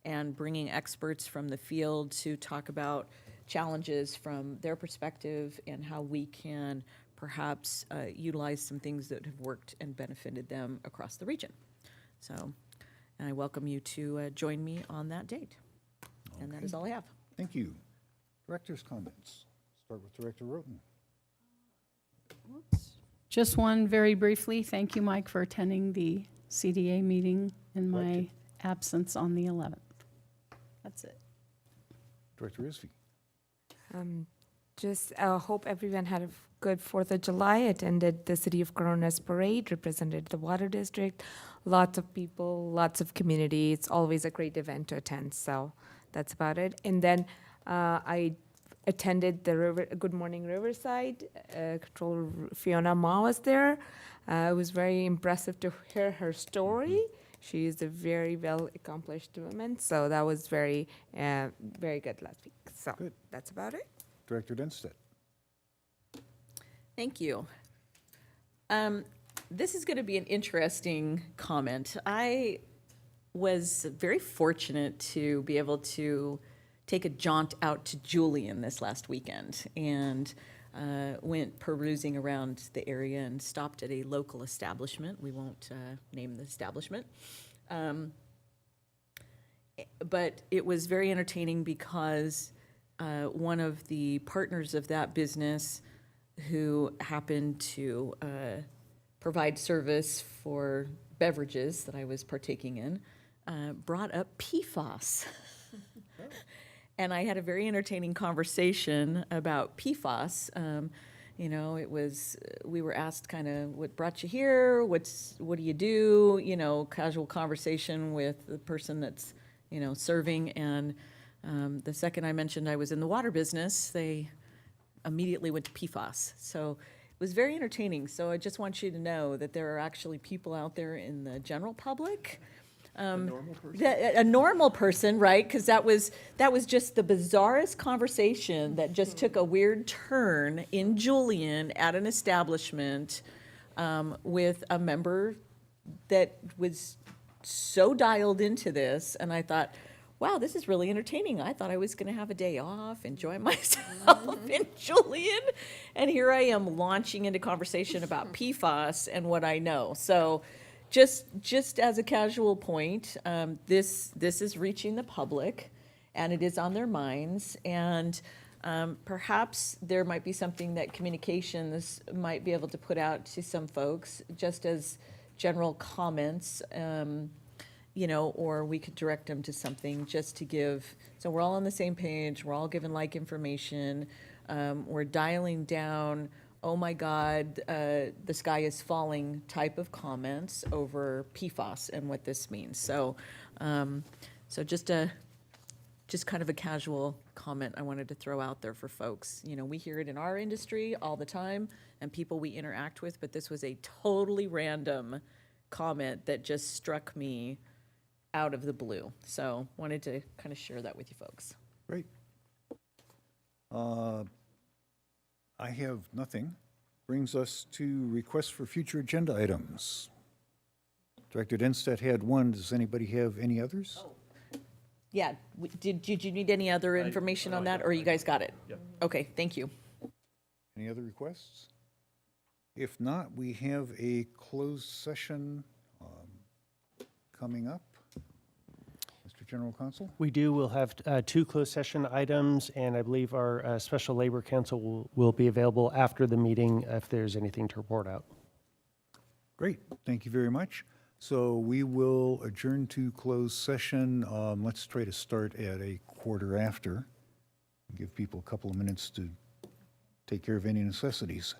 and bringing experts from the field to talk about challenges from their perspective and how we can perhaps utilize some things that have worked and benefited them across the region. So, and I welcome you to join me on that date. And that is all I have. Thank you. Director's comments. Start with Director Roten. Just one very briefly. Thank you, Mike, for attending the CDA meeting in my absence on the 11th. That's it. Director Isfy. Just hope everyone had a good 4th of July, attended the City of Corona's parade, represented the Water District. Lots of people, lots of community. It's always a great event to attend, so that's about it. And then I attended the Good Morning Riverside. Controller Fiona Ma was there. It was very impressive to hear her story. She is a very well accomplished woman, so that was very good last week. So Good. that's about it. Director Denstedt. Thank you. This is going to be an interesting comment. I was very fortunate to be able to take a jaunt out to Julian this last weekend and went perusing around the area and stopped at a local establishment. We won't name the establishment. But it was very entertaining because one of the partners of that business who happened to provide service for beverages that I was partaking in brought up PFAS. And I had a very entertaining conversation about PFAS. You know, it was, we were asked kind of what brought you here, what do you do, you know, casual conversation with the person that's, you know, serving. And the second I mentioned I was in the water business, they immediately went to PFAS. So it was very entertaining. So I just want you to know that there are actually people out there in the general public. A normal person, right? Because that was just the bizarrest conversation that just took a weird turn in Julian at an establishment with a member that was so dialed into this. And I thought, wow, this is really entertaining. I thought I was going to have a day off, enjoy myself in Julian. And here I am launching into conversation about PFAS and what I know. So just as a casual point, this is reaching the public, and it is on their minds. And perhaps there might be something that communications might be able to put out to some folks, just as general comments, you know, or we could direct them to something just to give. So we're all on the same page. We're all given like information. We're dialing down, oh my God, the sky is falling type of comments over PFAS and what this means. So, so just kind of a casual comment I wanted to throw out there for folks. You know, we hear it in our industry all the time and people we interact with, but this was a totally random comment that just struck me out of the blue. So wanted to kind of share that with you folks. Great. I have nothing. Brings us to requests for future agenda items. Director Denstedt had one. Does anybody have any others? Yeah, did you need any other information on that, or you guys got it? Yep. Okay, thank you. Any other requests? If not, we have a closed session coming up. Mr. General Counsel? We do. We'll have two closed session items, and I believe our Special Labor Counsel will be available after the meeting if there's anything to report out. Great, thank you very much. So we will adjourn to closed session. Let's try to start at a quarter after. Give people a couple of minutes to take care of any necessities.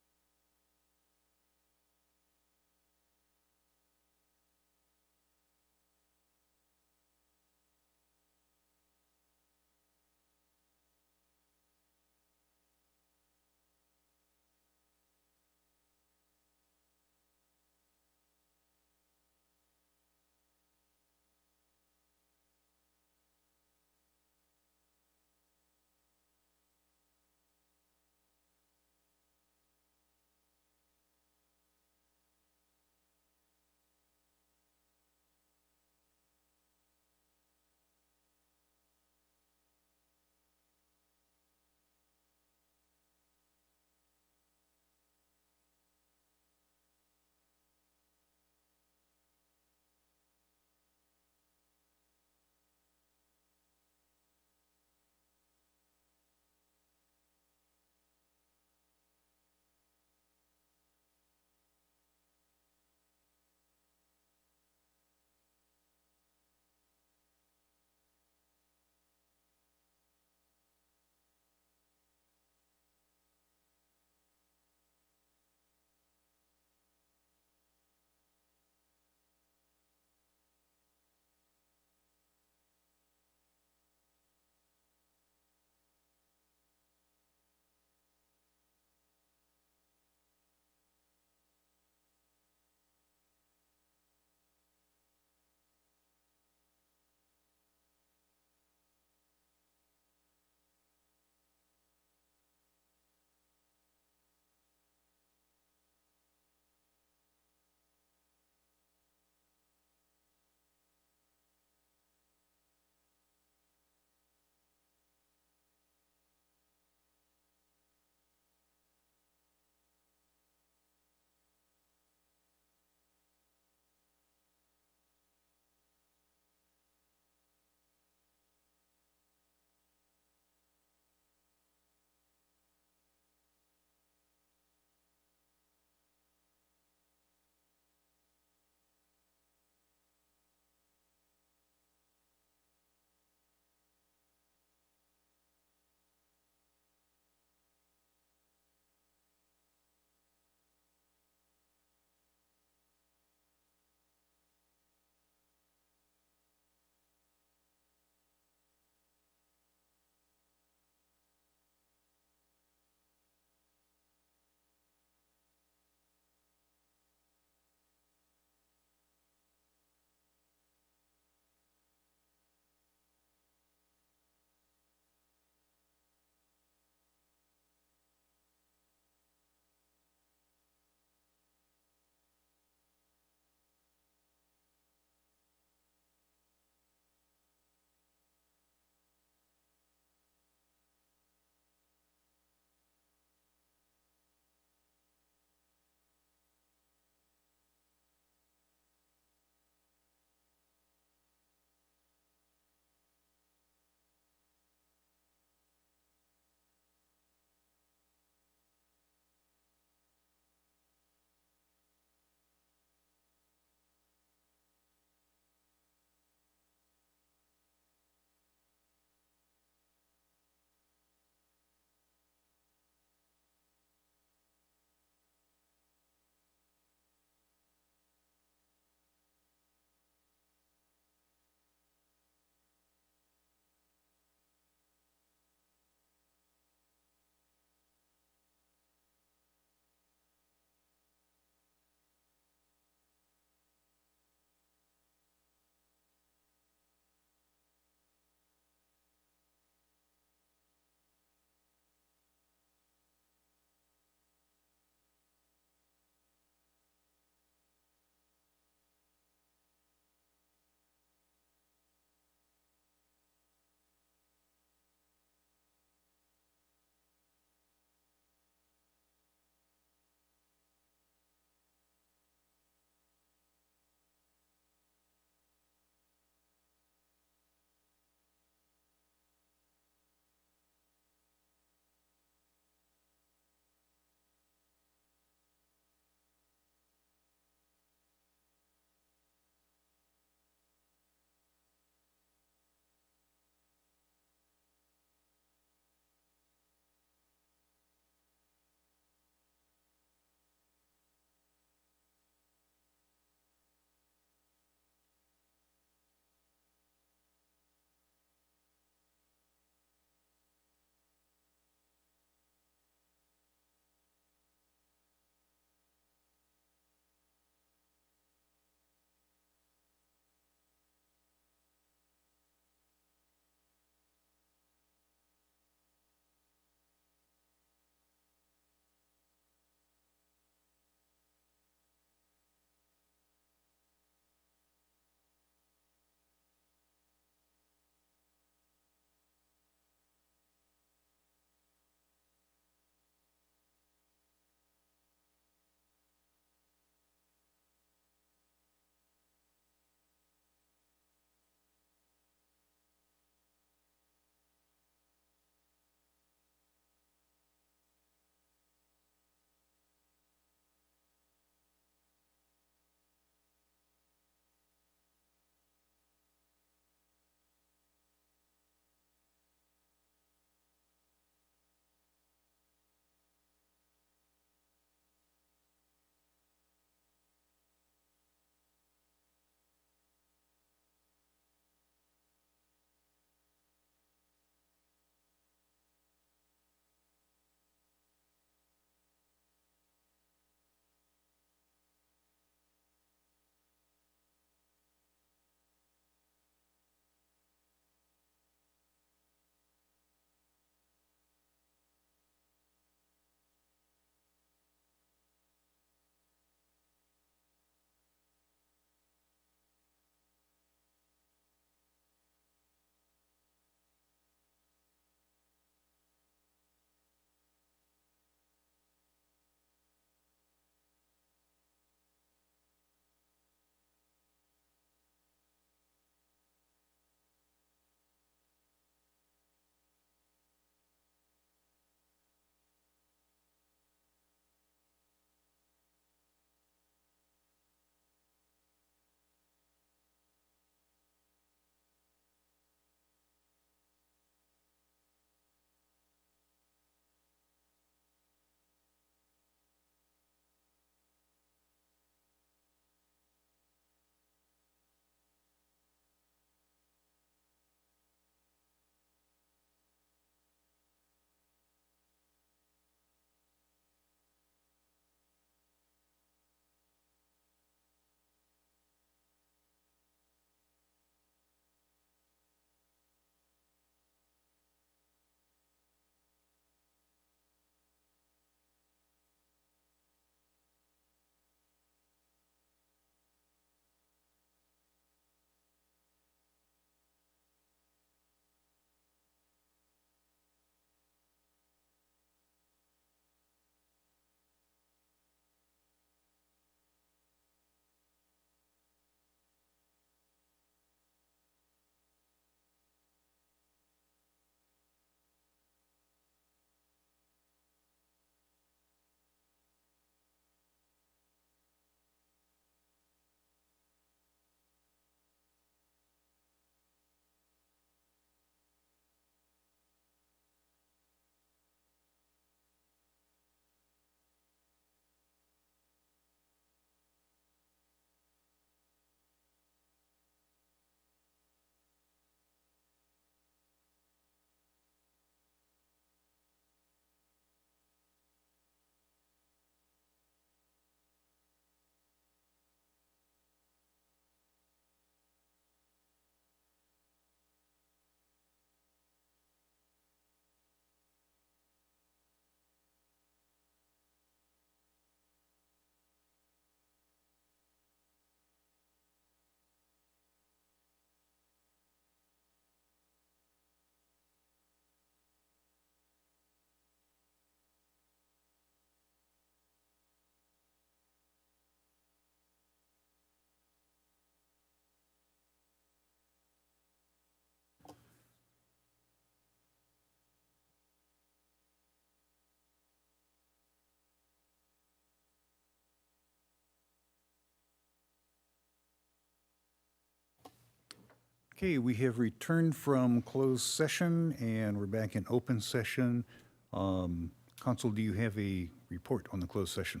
Okay, we have returned from closed session and we're back in open session. Counsel, do you have a report on the closed session?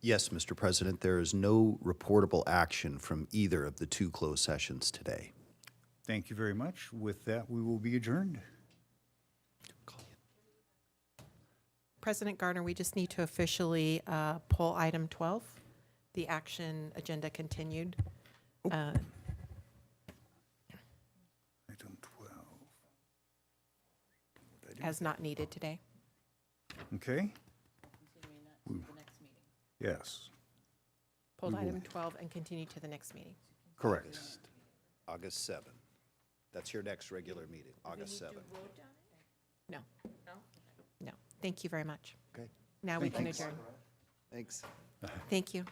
Yes, Mr. President, there is no reportable action from either of the two closed sessions today. Thank you very much. With that, we will be adjourned. President Gardner, we just need to officially pull item 12, the action agenda continued. Item 12. As not needed today. Okay? Yes. Pulled We will- item 12 and continue to the next meeting. Correct. August 7th. That's your next regular meeting, August 7th. No. No. Thank you very much. Okay. Now we can adjourn. Thanks. Thank you.